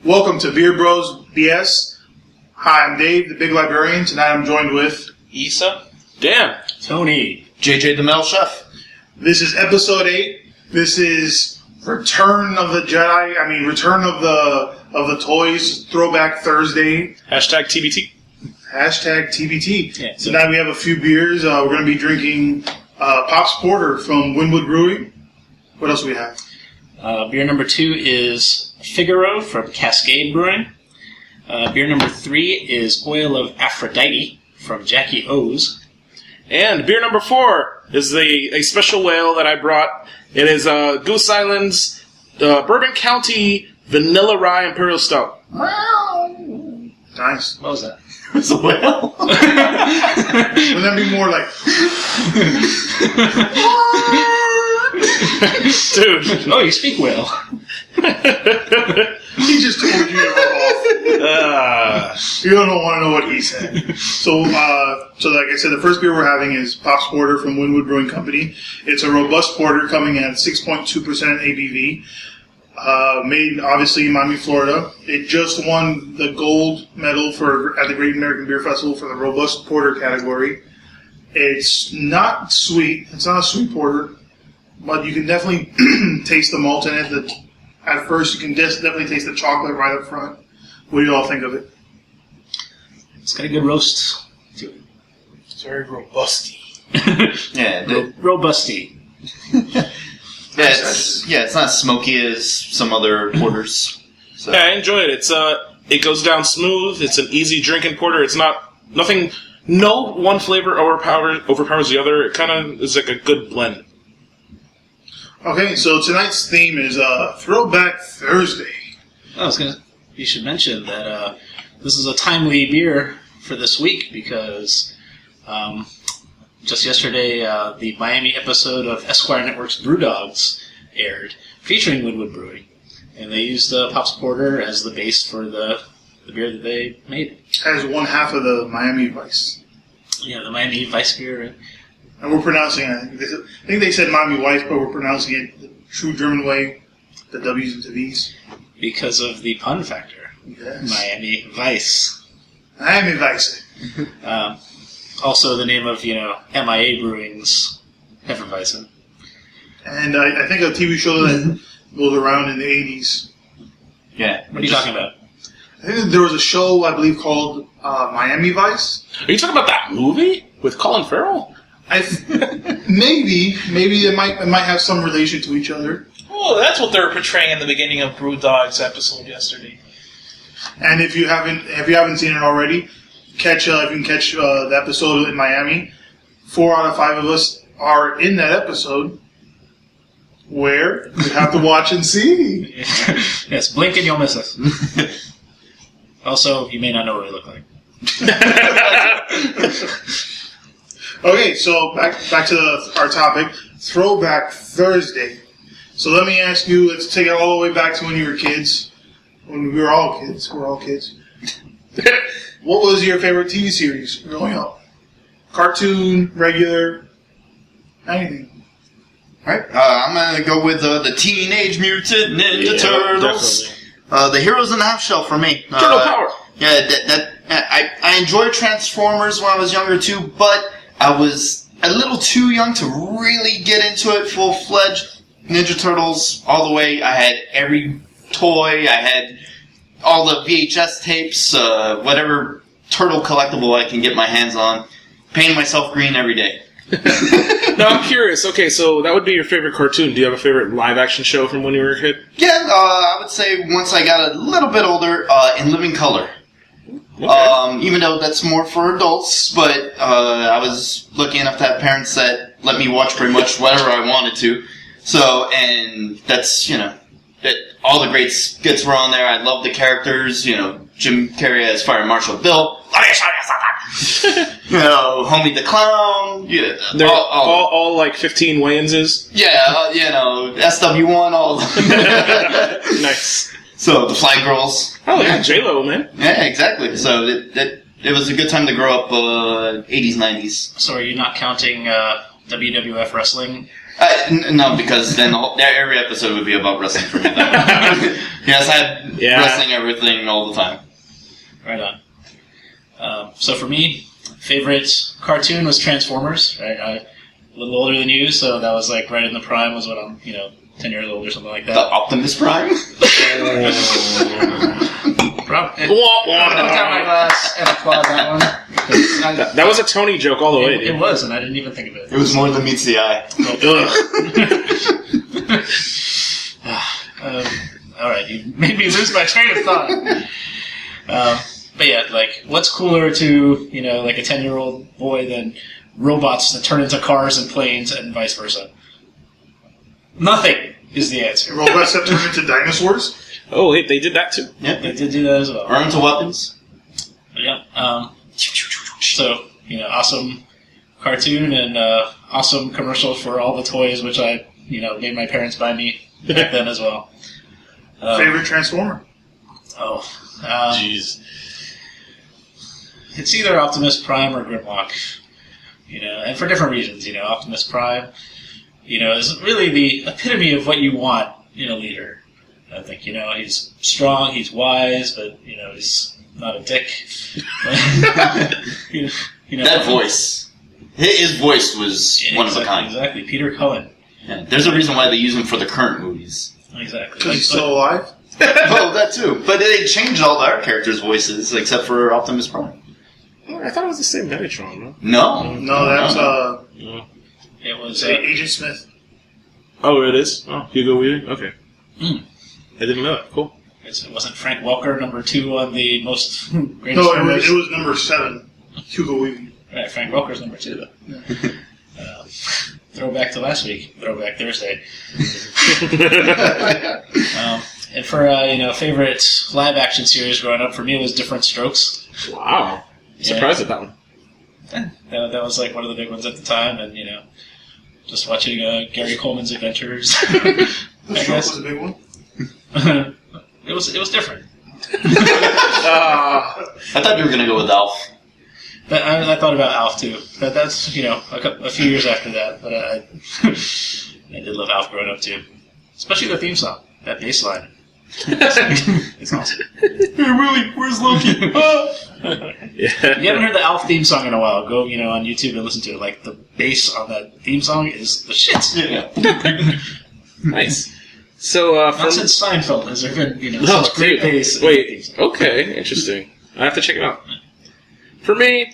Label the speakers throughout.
Speaker 1: Welcome to Beer Bros BS. Hi, I'm Dave, the Big Librarian. Tonight I'm joined with
Speaker 2: Issa,
Speaker 3: Dan,
Speaker 4: Tony,
Speaker 2: JJ the Mel Chef.
Speaker 1: This is episode 8. This is Return of the Jedi. Return of the Toys. Throwback Thursday.
Speaker 3: hashtag TBT.
Speaker 1: Hashtag TBT.
Speaker 4: Yeah.
Speaker 1: Tonight we have a few beers. We're going to be drinking Pops Porter from Wynwood Brewing. What else do we have?
Speaker 4: beer number 2 is Figaro from Cascade Brewing. Beer number 3 is Oil of Aphrodite from Jackie O's.
Speaker 3: And beer number 4 is a special whale that I brought. It is Goose Island's Bourbon County Vanilla Rye Imperial Stout.
Speaker 1: Nice.
Speaker 4: What was that?
Speaker 2: It's a whale.
Speaker 1: Wouldn't that be more like...
Speaker 3: Dude.
Speaker 4: Oh, you speak whale.
Speaker 1: He just told you to rub off. You don't want to know what he said. So like I said, the first beer we're having is Pops Porter from Wynwood Brewing Company. It's a robust porter coming at 6.2% ABV. Made, obviously, in Miami, Florida. It just won the gold medal at the Great American Beer Festival for the robust porter category. It's not sweet. It's not a sweet porter, but you can definitely taste the malt in it. At first, you can definitely taste the chocolate right up front. What do you all think of it?
Speaker 4: It's got a good roast to it.
Speaker 2: It's very robusty.
Speaker 5: Yeah,
Speaker 4: Robusty.
Speaker 5: it's not as smoky as some other porters. So.
Speaker 3: Yeah, I enjoy it. It goes down smooth. It's an easy drinking porter. It's nothing. No one flavor overpowers the other. It kind of is like a good blend.
Speaker 1: Okay, so tonight's theme is Throwback Thursday.
Speaker 4: You should mention that this is a timely beer for this week because just yesterday the Miami episode of Esquire Network's Brewdogs aired, featuring Wynwood Brewing, and they used Pops Porter as the base for the beer that they made.
Speaker 1: Has one half of the Miami Vice.
Speaker 4: Yeah, the Miami Vice beer.
Speaker 1: And we're pronouncing it. I think they said Miami Vice, but we're pronouncing it the true German way, the W's into V's.
Speaker 4: Because of the pun factor.
Speaker 1: Yes.
Speaker 4: Miami Vice.
Speaker 1: Miami Vice.
Speaker 4: Also the name of, MIA Brewing's Hefeweizen.
Speaker 1: And I think a TV show that goes around in the 80s.
Speaker 5: Yeah.
Speaker 4: What are you talking about?
Speaker 1: I think there was a show, I believe, called Miami Vice.
Speaker 3: Are you talking about that movie with Colin Farrell?
Speaker 1: Maybe it might have some relation to each other.
Speaker 2: Oh, that's what they were portraying in the beginning of Brewdog's episode yesterday.
Speaker 1: And if you haven't seen it already, if you can catch the episode in Miami. 4 out of 5 of us are in that episode. Where you have to watch and see.
Speaker 4: Yes, blink and you'll miss us. Also, you may not know what we look like.
Speaker 1: Okay, so back to our topic, Throwback Thursday. So let me ask you, let's take it all the way back to when you were kids. When we were all kids. We're all kids. What was your favorite TV series growing up? Cartoon, regular, anything?
Speaker 5: All right. I'm going to go with the Teenage Mutant Ninja Turtles. The Heroes in the Half Shell for me.
Speaker 3: Turtle Power.
Speaker 5: Yeah, I enjoyed Transformers when I was younger too, but I was a little too young to really get into it full-fledged. Ninja Turtles all the way. I had every toy. I had all the VHS tapes, whatever turtle collectible I can get my hands on. Painting myself green every day.
Speaker 3: Now, I'm curious. Okay, so that would be your favorite cartoon. Do you have a favorite live-action show from when you were a kid?
Speaker 5: Yeah, I would say once I got a little bit older, In Living Color.
Speaker 3: Okay.
Speaker 5: Even though that's more for adults, but I was lucky enough to have parents that let me watch pretty much whatever I wanted to. So, and that's, that all the great skits were on there. I love the characters, Jim Carrey as Fire Marshal Bill. Homie the Clown. Yeah,
Speaker 3: They're all like 15 Wayanses.
Speaker 5: Yeah, SW1, all.
Speaker 3: Nice.
Speaker 5: So, the Fly Girls.
Speaker 3: Oh, yeah, J-Lo, man.
Speaker 5: Yeah, exactly. So, it was a good time to grow up 80s, 90s.
Speaker 4: So are you not counting WWF wrestling?
Speaker 5: No, because then every episode would be about wrestling for me. Yes, I had wrestling everything all the time.
Speaker 4: Right on. So for me, favorite cartoon was Transformers. Right, a little older than you, so that was like right in the prime. Was when I'm 10 years old or something like that.
Speaker 5: The Optimus Prime.
Speaker 4: I put down my glass and applaud that one.
Speaker 3: That was a Tony joke all the way, dude.
Speaker 4: It was, and I didn't even think of it.
Speaker 5: It was more than meets the eye.
Speaker 4: All right, you made me lose my train of thought. But yeah, like, what's cooler to, like a 10-year-old boy than robots that turn into cars and planes and vice versa? Nothing is the answer.
Speaker 1: Robots that turn into dinosaurs?
Speaker 3: Oh, wait, they did that too.
Speaker 4: Yep, they did do that as well.
Speaker 5: Or into weapons.
Speaker 4: Yeah. So, awesome cartoon and awesome commercial for all the toys, which I, made my parents buy me back then as well.
Speaker 1: Favorite Transformer?
Speaker 3: Jeez.
Speaker 4: It's either Optimus Prime or Grimlock, and for different reasons. Optimus Prime, is really the epitome of what you want in a leader. I think, he's strong, he's wise, but, he's not a dick.
Speaker 5: That voice. His voice was one of a kind.
Speaker 4: Exactly, Peter Cullen.
Speaker 5: Yeah, there's a reason why they use him for the current movies.
Speaker 4: Exactly.
Speaker 1: Because he's still alive?
Speaker 5: Oh, that too. But they changed all our characters' voices, except for Optimus Prime.
Speaker 3: I thought it was the same Megatron, no?
Speaker 5: No.
Speaker 1: No, that's
Speaker 4: It was...
Speaker 1: Agent Smith.
Speaker 3: Oh, it is? Oh, Hugo Weaving? Okay. I didn't know that. Cool.
Speaker 4: It wasn't Frank Welker number 2 on the most greatest
Speaker 1: No,
Speaker 4: movies?
Speaker 1: it was number 7. Hugo Weaving.
Speaker 4: Right, Frank Welker's number 2, though.
Speaker 1: Yeah.
Speaker 4: Throwback to last week. Throwback Thursday. And for, favorite live-action series growing up, for me, it was Different Strokes.
Speaker 3: Wow. Surprised at that one.
Speaker 4: That was, like, one of the big ones at the time, and, just watching Gary Coleman's adventures.
Speaker 1: The Stroke was a big one.
Speaker 4: It was different.
Speaker 5: I thought you were going to go with Alf.
Speaker 4: But I thought about Alf too. That's a few years after that. But I did love Alf growing up too, especially the theme song, that bass line. It's awesome.
Speaker 5: Hey Willie, where's Loki?
Speaker 4: You haven't heard the Alf theme song in a while. Go on YouTube and listen to it. Like the bass on that theme song is the shit.
Speaker 5: Yeah.
Speaker 3: Nice. So,
Speaker 4: not since Seinfeld has there been such great bass.
Speaker 3: Wait, okay, interesting. I have to check it out. For me,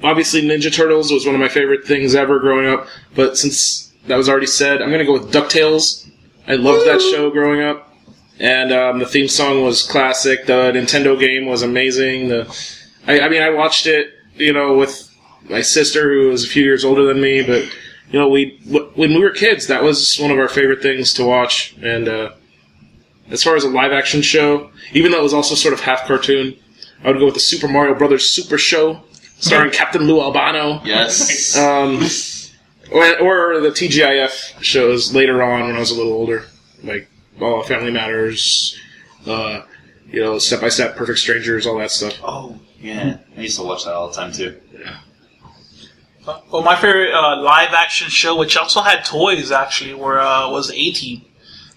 Speaker 3: obviously Ninja Turtles was one of my favorite things ever growing up, but since that was already said, I'm going to go with DuckTales. I loved that show growing up, and the theme song was classic. The Nintendo game was amazing. I watched it, with my sister, who was a few years older than me, but, when we were kids, that was one of our favorite things to watch, and as far as a live-action show, even though it was also sort of half cartoon, I would go with the Super Mario Brothers Super Show, starring Captain Lou Albano.
Speaker 5: Yes.
Speaker 3: Or the TGIF shows later on when I was a little older, like Family Matters, Step by Step, Perfect Strangers, all that stuff.
Speaker 5: Oh, yeah. I used to watch that all the time, too.
Speaker 3: Yeah.
Speaker 2: Well, my favorite live-action show, which also had toys, actually, was A-Team.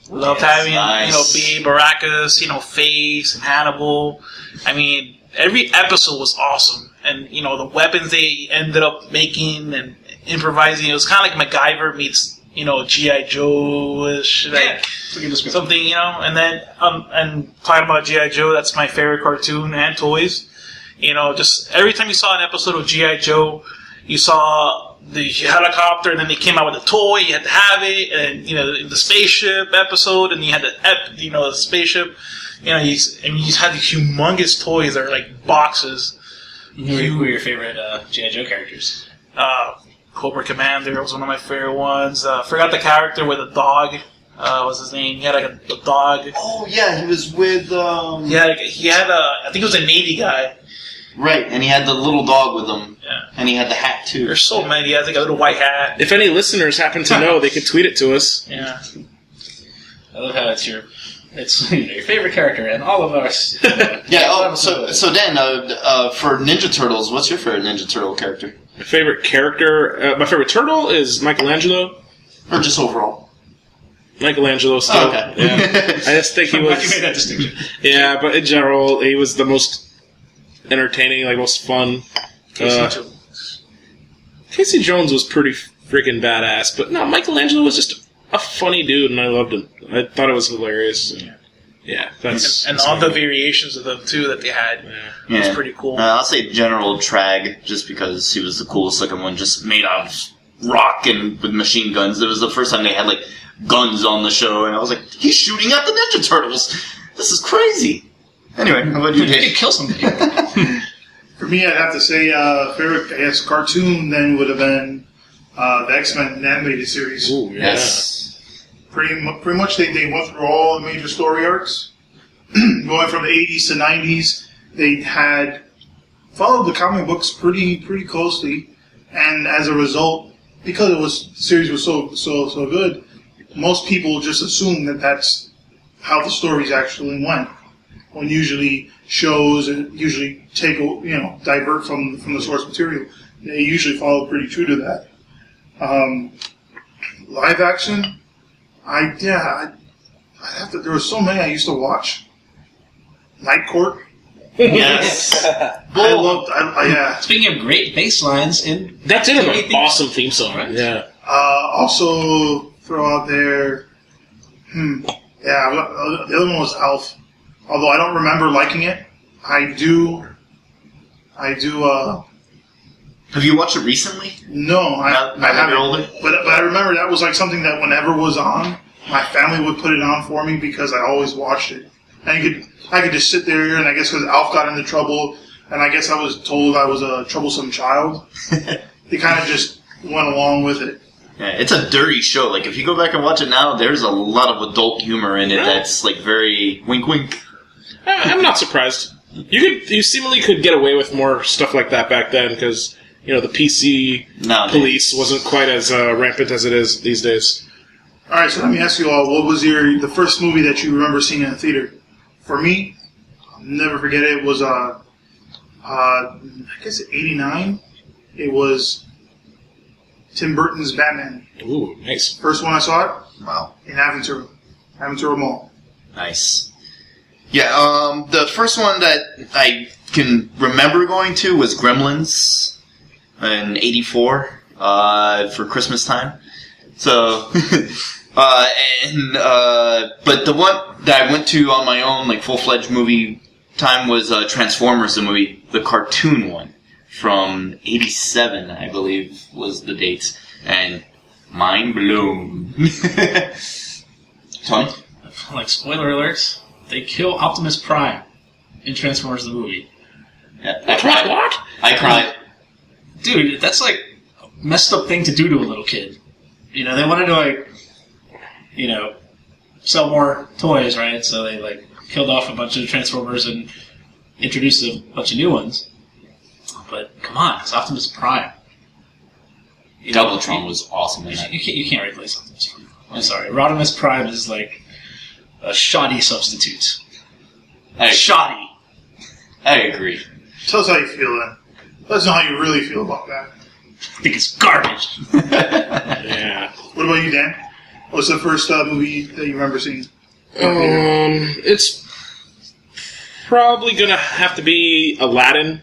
Speaker 2: Loved having, Babe, Baracus, Face, and Hannibal. I mean, every episode was awesome. And, the weapons they ended up making and improvising, it was kind of like MacGyver meets, G.I. Joe-ish. Like, something, and then, and talking about G.I. Joe, that's my favorite cartoon and toys. Just every time you saw an episode of G.I. Joe, you saw the helicopter, and then they came out with a toy. You had to have it, and the spaceship episode, and you had the spaceship. You just had these humongous toys that are like boxes.
Speaker 4: Who were your favorite G.I. Joe characters?
Speaker 2: Cobra Commander was one of my favorite ones. Forgot the character with a dog. What was his name? He had like a dog.
Speaker 5: Oh yeah, he was with.
Speaker 2: He had I think it was a Navy guy.
Speaker 5: Right, and he had the little dog with him.
Speaker 2: Yeah.
Speaker 5: And he had the hat, too.
Speaker 2: There's so many. He has like a little white hat.
Speaker 3: If any listeners happen to know, they could tweet it to us.
Speaker 2: Yeah.
Speaker 4: I love how it's your favorite character, and all of us.
Speaker 5: So Dan, for Ninja Turtles, what's your favorite Ninja Turtle character?
Speaker 3: My favorite character, my favorite turtle is Michelangelo.
Speaker 5: Or just overall?
Speaker 3: Michelangelo still.
Speaker 5: Oh, okay.
Speaker 3: Yeah. I just think he
Speaker 4: I'm glad you
Speaker 3: was.
Speaker 4: made that distinction.
Speaker 3: Yeah, but in general, he was the most entertaining, like most fun. Casey Jones was pretty freaking badass, but no, Michelangelo was just a funny dude, and I loved him. I thought it was hilarious. Yeah, that's
Speaker 2: And all the variations of them too that they had was pretty cool.
Speaker 5: I'll say General Trag, just because he was the coolest looking one, just made out of rock and with machine guns. It was the first time they had like guns on the show, and I was like, he's shooting at the Ninja Turtles. This is crazy. Anyway, how about you,
Speaker 4: You
Speaker 5: Dave?
Speaker 4: could kill somebody.
Speaker 1: For me, I'd have to say, favorite, I guess, cartoon then would have been the X-Men animated series.
Speaker 3: Ooh, yeah.
Speaker 5: Yes.
Speaker 1: Pretty much they went through all the major story arcs. Going from the 80s to 90s, they had followed the comic books pretty closely, and as a result, because the series was so good, most people just assume that that's how the stories actually went. When usually shows usually divert from the source material, they usually follow pretty true to that. Live action, I'd have to. There were so many I used to watch. Night Court.
Speaker 5: Yes.
Speaker 1: I loved. Yeah.
Speaker 4: Speaking of great bass lines, and
Speaker 3: That did have an awesome theme song.
Speaker 4: Right.
Speaker 3: Yeah.
Speaker 1: Also throw out there. Yeah, the other one was Alf. Although I don't remember liking it, I do.
Speaker 5: Have you watched it recently?
Speaker 1: No, I
Speaker 5: Now that you're older?
Speaker 1: haven't. But I remember that was like something that whenever it was on, my family would put it on for me because I always watched it. And I could just sit there, and I guess because Alf got into trouble, and I guess I was told I was a troublesome child, they kind of just went along with it.
Speaker 5: Yeah, it's a dirty show. Like, if you go back and watch it now, there's a lot of adult humor in it that's, like, very wink-wink.
Speaker 3: I'm not surprised. You seemingly could get away with more stuff like that back then because the PC police wasn't quite as rampant as it is these days.
Speaker 1: All right, so let me ask you all: what was the first movie that you remember seeing in the theater? For me, I'll never forget it. It was I guess '89. It was Tim Burton's Batman.
Speaker 3: Ooh, nice.
Speaker 1: First one I saw it
Speaker 5: Wow.
Speaker 1: in Aventura Mall.
Speaker 5: Nice. Yeah, the first one that I can remember going to was Gremlins in '84 for Christmas time. So, but the one that I went to on my own, like full-fledged movie time, was Transformers, the movie, the cartoon one from '87, I believe was the date, and mind blown. Tony?
Speaker 4: like spoiler alerts, they kill Optimus Prime in Transformers the movie.
Speaker 5: Yeah, I cried.
Speaker 3: What?
Speaker 5: I cried.
Speaker 4: Dude, that's like a messed up thing to do to a little kid. They wanted to sell more toys, right? So they killed off a bunch of Transformers and introduced a bunch of new ones. But come on, it's Optimus Prime.
Speaker 5: Doubletron was awesome in that.
Speaker 4: You can't replace Optimus Prime. I'm sorry, Rodimus Prime is like a shoddy substitute. Shoddy.
Speaker 5: I agree.
Speaker 1: Tell us how you feel then. Let us know how you really feel about that.
Speaker 4: I think it's garbage.
Speaker 3: Yeah.
Speaker 1: What about you, Dan? What's the first movie that you remember seeing?
Speaker 3: It's probably gonna have to be Aladdin.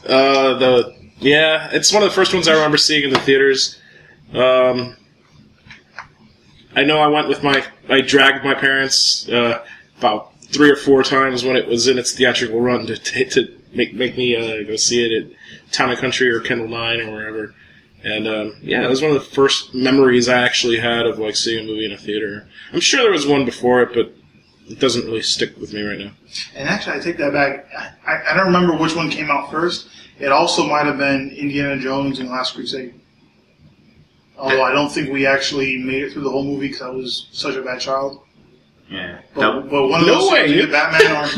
Speaker 3: It's one of the first ones I remember seeing in the theaters. I know I went with I dragged my parents about 3 or 4 times when it was in its theatrical run to make me go see it at Town and Country or Kendall 9 or wherever. And it was one of the first memories I actually had of seeing a movie in a theater. I'm sure there was one before it, but it doesn't really stick with me right now.
Speaker 1: And actually, I take that back. I don't remember which one came out first. It also might have been Indiana Jones and the Last Crusade. Although I don't think we actually made it through the whole movie because I was such a bad child.
Speaker 5: Yeah.
Speaker 1: But one of those
Speaker 3: way.
Speaker 1: either Batman or...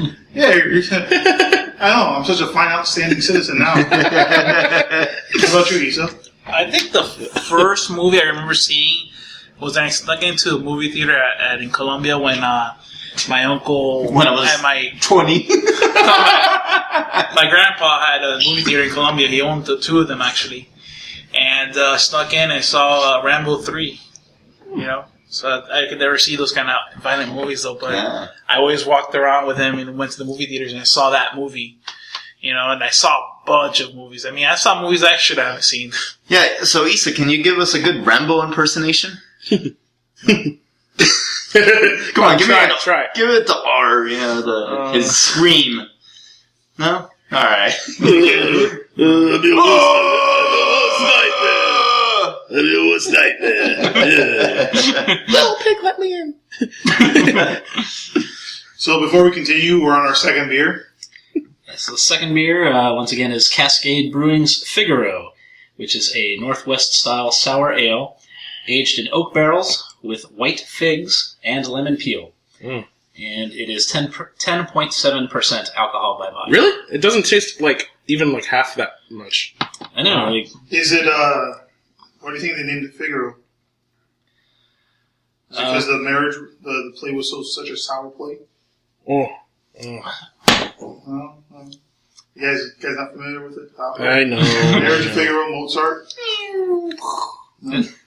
Speaker 1: I know, I'm such a fine, outstanding citizen now. What about you, Isa?
Speaker 2: I think the first movie I remember seeing was I snuck into a movie theater in Colombia when my uncle
Speaker 5: When I was
Speaker 2: and my
Speaker 5: 20.
Speaker 2: my grandpa had a movie theater in Colombia. He owned the 2 of them actually, and snuck in and saw Rambo 3. You know, so I could never see those kind of violent movies though. But
Speaker 5: Yeah.
Speaker 2: I always walked around with him and went to the movie theaters and I saw that movie. You know, and I saw a bunch of movies. I mean, I saw movies I should have seen.
Speaker 5: Yeah, so Issa, can you give us a good Rambo impersonation? Come on, give
Speaker 3: try.
Speaker 5: Give it the R, you know, his scream. No? Alright.
Speaker 3: Little pig, let me in.
Speaker 1: So before we continue, we're on our second beer.
Speaker 4: So the second beer, once again, is Cascade Brewing's Figaro, which is a Northwest-style sour ale, aged in oak barrels with white figs and lemon peel. And it is 10.7% alcohol by volume.
Speaker 3: Really? It doesn't taste like even like half that much.
Speaker 4: I know. Like,
Speaker 1: Is it, what do you think they named it Figaro? Is it because the marriage, the play was such a sour play?
Speaker 3: Oh.
Speaker 1: Well, you guys not familiar with it?
Speaker 3: I know.
Speaker 1: Marriage of Figaro, Mozart.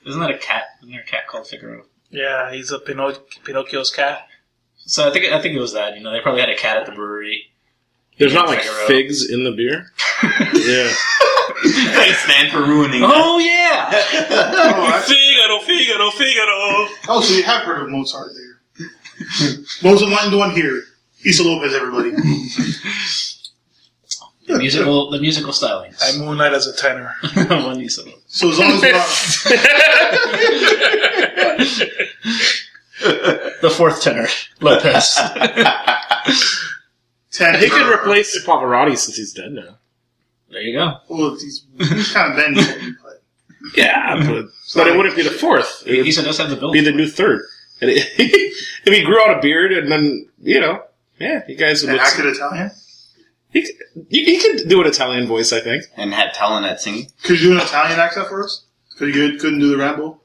Speaker 4: isn't that a cat? Isn't there a cat called Figaro?
Speaker 2: Yeah, he's a Pinocchio's cat.
Speaker 4: So I think it was that. You know, they probably had a cat at the brewery.
Speaker 3: There's not like
Speaker 4: Figaro.
Speaker 3: figs in the beer? Yeah.
Speaker 5: Thanks, man, for ruining
Speaker 4: Oh yeah.
Speaker 2: Figaro.
Speaker 1: Oh, so you have heard of Mozart there. Mozart wasn't the one here. Issa Lopez, everybody.
Speaker 4: The musical stylings.
Speaker 2: I moonlight as a tenor.
Speaker 4: One Issa.
Speaker 1: So as long as we're
Speaker 4: The fourth tenor, Lopez.
Speaker 1: 10.
Speaker 3: He could replace Pavarotti since he's dead now.
Speaker 4: There you go.
Speaker 1: Well, he's kind of bending, but
Speaker 3: Yeah, but it wouldn't be the fourth. It would
Speaker 4: Issa does have the build.
Speaker 3: be the new third. And if he grew out a beard and then, you know, yeah, you guys would
Speaker 1: and
Speaker 3: look...
Speaker 1: acted Italian.
Speaker 3: He could do an Italian voice, I think.
Speaker 5: And had talent at singing.
Speaker 1: Could you do an Italian accent for us? Couldn't do the Rambo?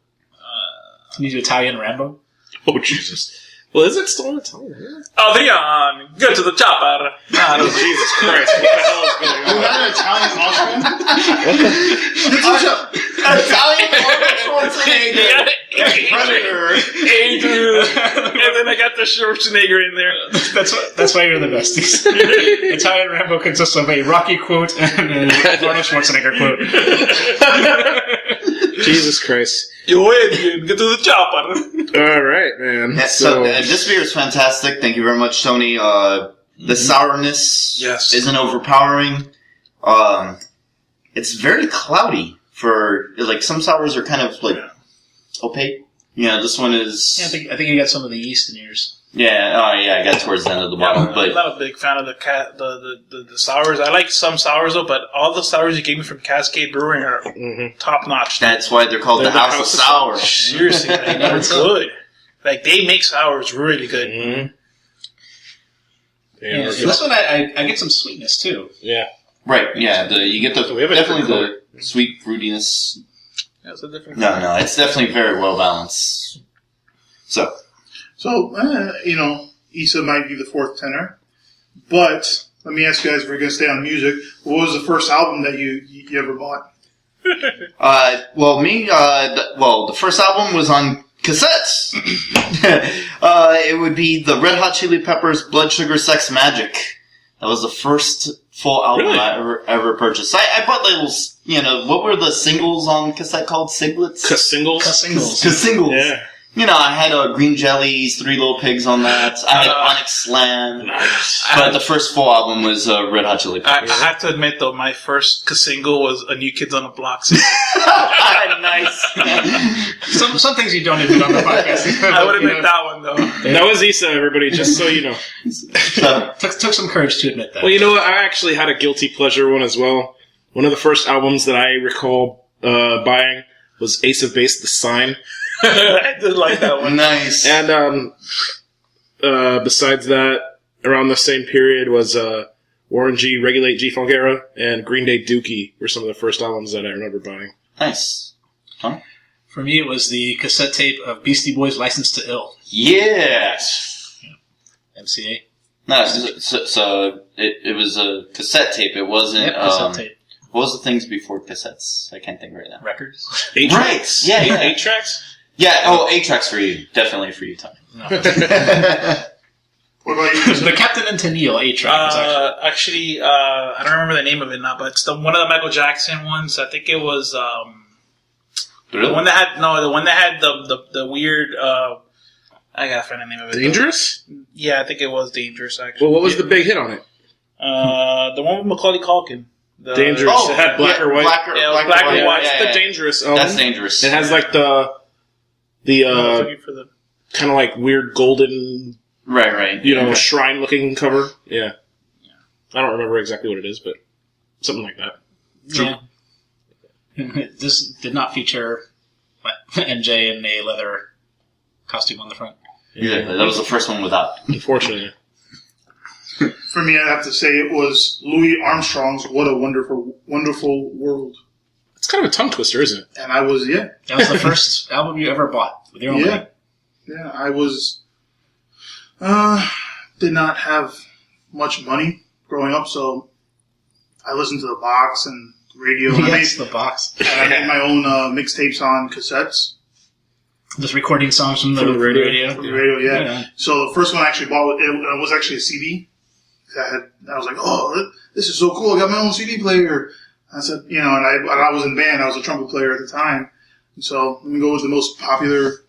Speaker 4: Can you do Italian Rambo?
Speaker 3: Oh, Jesus. Well, is it still in Italian? Yeah.
Speaker 2: Adrian, go to the chopper.
Speaker 3: Oh, Jesus Christ. What the hell is going
Speaker 1: Is
Speaker 3: on?
Speaker 1: that an Italian Austrian?
Speaker 5: Italian Arnold Schwarzenegger. Predator.
Speaker 2: Adrian. And then I got the Schwarzenegger in there.
Speaker 4: That's why you're the besties. Italian Rambo consists of a Rocky quote and an Arnold Schwarzenegger quote.
Speaker 3: Jesus Christ.
Speaker 2: Yo, Adrian, get to the chopper.
Speaker 3: All right, man.
Speaker 5: Yeah, so this beer is fantastic. Thank you very much, Tony. The sourness isn't overpowering. It's very cloudy for, like, some sours are kind of, like, opaque. Yeah, this one is...
Speaker 4: Yeah, I think you got some of the yeast in yours.
Speaker 5: Yeah, I got towards the end of the bottle,
Speaker 2: I'm
Speaker 5: but...
Speaker 2: not a big fan of the sours. I like some sours, though, but all the sours you gave me from Cascade Brewing are top-notch.
Speaker 5: That's why they're called the House of Sour.
Speaker 2: Seriously, they're good. Like, they make sours really good.
Speaker 3: Mm-hmm.
Speaker 4: Yeah, so this one I get some sweetness, too.
Speaker 3: Yeah.
Speaker 5: Right, yeah, you get
Speaker 3: So we have a
Speaker 5: definitely
Speaker 3: different
Speaker 5: the sweet fruitiness.
Speaker 2: Yeah, it's a different
Speaker 5: No, it's definitely very well balanced. So,
Speaker 1: you know, Issa might be the fourth tenor. But let me ask you guys if we're going to stay on music. What was the first album that you ever bought?
Speaker 5: the first album was on cassettes. It would be the Red Hot Chili Peppers' Blood Sugar Sex Magic. That was the first full album
Speaker 3: Really?
Speaker 5: I ever purchased. I bought labels, you know, what were the singles on cassette called? Singlets?
Speaker 3: Singles?
Speaker 5: Singles.
Speaker 3: Yeah.
Speaker 5: You know, I had Green Jellies, Three Little Pigs on that. I had Onyx Slam.
Speaker 3: Nice.
Speaker 5: But the first full album was Red Hot Chili Peppers.
Speaker 2: I have to admit, though, my first single was a New Kids on the Block single.
Speaker 5: Nice.
Speaker 4: Some things you don't admit on the podcast.
Speaker 2: I would admit that one, though.
Speaker 3: That was Issa, everybody, just so you know.
Speaker 5: So,
Speaker 4: Took some courage to admit that.
Speaker 3: Well, you know what? I actually had a guilty pleasure one as well. One of the first albums that I recall buying was Ace of Base, The Sign.
Speaker 2: I did like that one.
Speaker 5: nice.
Speaker 3: And besides that, around the same period was Warren G, Regulate G Funkera, and Green Day Dookie were some of the first albums that I remember buying.
Speaker 5: Nice. Huh?
Speaker 4: For me, it was the cassette tape of Beastie Boys' License to Ill.
Speaker 5: Yes.
Speaker 4: MCA.
Speaker 5: No, so it was a cassette tape. It wasn't.
Speaker 4: Yep, cassette tape.
Speaker 5: What was the things before cassettes? I can't think right now.
Speaker 4: Records.
Speaker 3: 8
Speaker 5: Right.
Speaker 3: tracks?
Speaker 5: Yeah.
Speaker 3: 8 tracks?
Speaker 5: Yeah. Oh, 8-tracks for you. Definitely for you, Tom.
Speaker 1: What about you?
Speaker 4: The Captain and Tennille 8-track was
Speaker 2: Actually, I don't remember the name of it now, but it's one of the Michael Jackson ones. I think it was
Speaker 5: Really?
Speaker 2: the one that had the weird. I gotta find the name of it.
Speaker 3: Dangerous?
Speaker 2: Yeah, I think it was Dangerous. Actually,
Speaker 3: Well, what was the big hit on it?
Speaker 2: the one with Macaulay Culkin?
Speaker 3: Dangerous. It had black or white.
Speaker 2: Black or white.
Speaker 3: It's the Dangerous album.
Speaker 5: That's Dangerous.
Speaker 3: It has like the
Speaker 2: I was looking for the.
Speaker 3: kind of like weird golden,
Speaker 5: Right.
Speaker 3: shrine looking cover. Yeah. I don't remember exactly what it is, but something like that.
Speaker 4: Yeah. This did not feature MJ in a leather costume on the front.
Speaker 5: Yeah, that was the first one without.
Speaker 3: Unfortunately.
Speaker 1: For me, I'd have to say it was Louis Armstrong's "What a Wonderful, Wonderful World,"
Speaker 3: It's kind of a tongue twister, isn't it?
Speaker 1: and I was
Speaker 4: That was the first album you ever bought with your own money.
Speaker 1: I was did not have much money growing up, so I listened to the box and radio. And
Speaker 4: Yes, the box.
Speaker 1: I made my own mixtapes on cassettes.
Speaker 4: Just recording songs from the
Speaker 3: From the radio.
Speaker 1: From the radio, yeah.
Speaker 4: Yeah.
Speaker 1: So the first one I actually bought, it was actually a CD. I was like, oh, this is so cool. I got my own CD player. I said, and I was in band. I was a trumpet player at the time. And so let me go with the most popular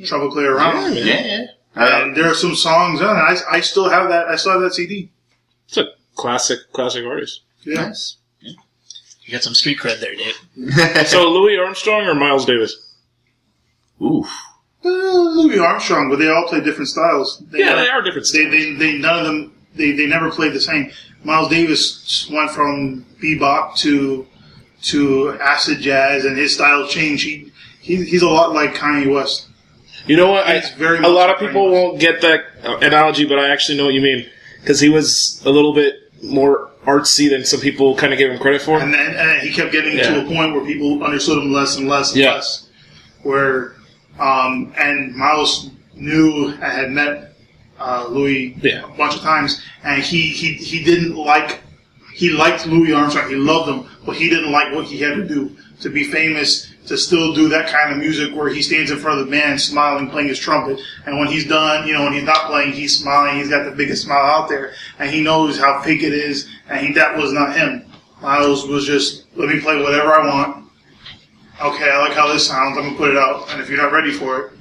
Speaker 1: trumpet player around.
Speaker 5: Yeah.
Speaker 1: And there are some songs on it. I still have that. I still have that CD.
Speaker 3: It's a classic artist.
Speaker 1: Yeah.
Speaker 5: Nice.
Speaker 4: You got some street cred there, Dave.
Speaker 3: So Louis Armstrong or Miles Davis?
Speaker 5: Oof.
Speaker 1: Louis Armstrong, but they all play different styles.
Speaker 3: They are different styles.
Speaker 1: They none of them. They never played the same. Miles Davis went from bebop to acid jazz, and his style changed. He's a lot like Kanye West.
Speaker 3: You know what?
Speaker 1: He's very
Speaker 3: A
Speaker 1: much
Speaker 3: lot of
Speaker 1: like
Speaker 3: people
Speaker 1: Kanye West.
Speaker 3: won't get that analogy, but I actually know what you mean. Because he was a little bit more artsy than some people kind of give him credit for.
Speaker 1: And then he kept getting to a point where people understood him less and less and less. Where and Miles knew I had met Louis a bunch of times, and he didn't like. He liked Louis Armstrong. He loved him, but he didn't like what he had to do to be famous. To still do that kind of music where he stands in front of the band smiling, playing his trumpet, and when he's done, when he's not playing, he's smiling. He's got the biggest smile out there, and he knows how fake it is. And that was not him. Miles was just, let me play whatever I want. Okay, I like how this sounds. I'm gonna put it out, and if you're not ready for it,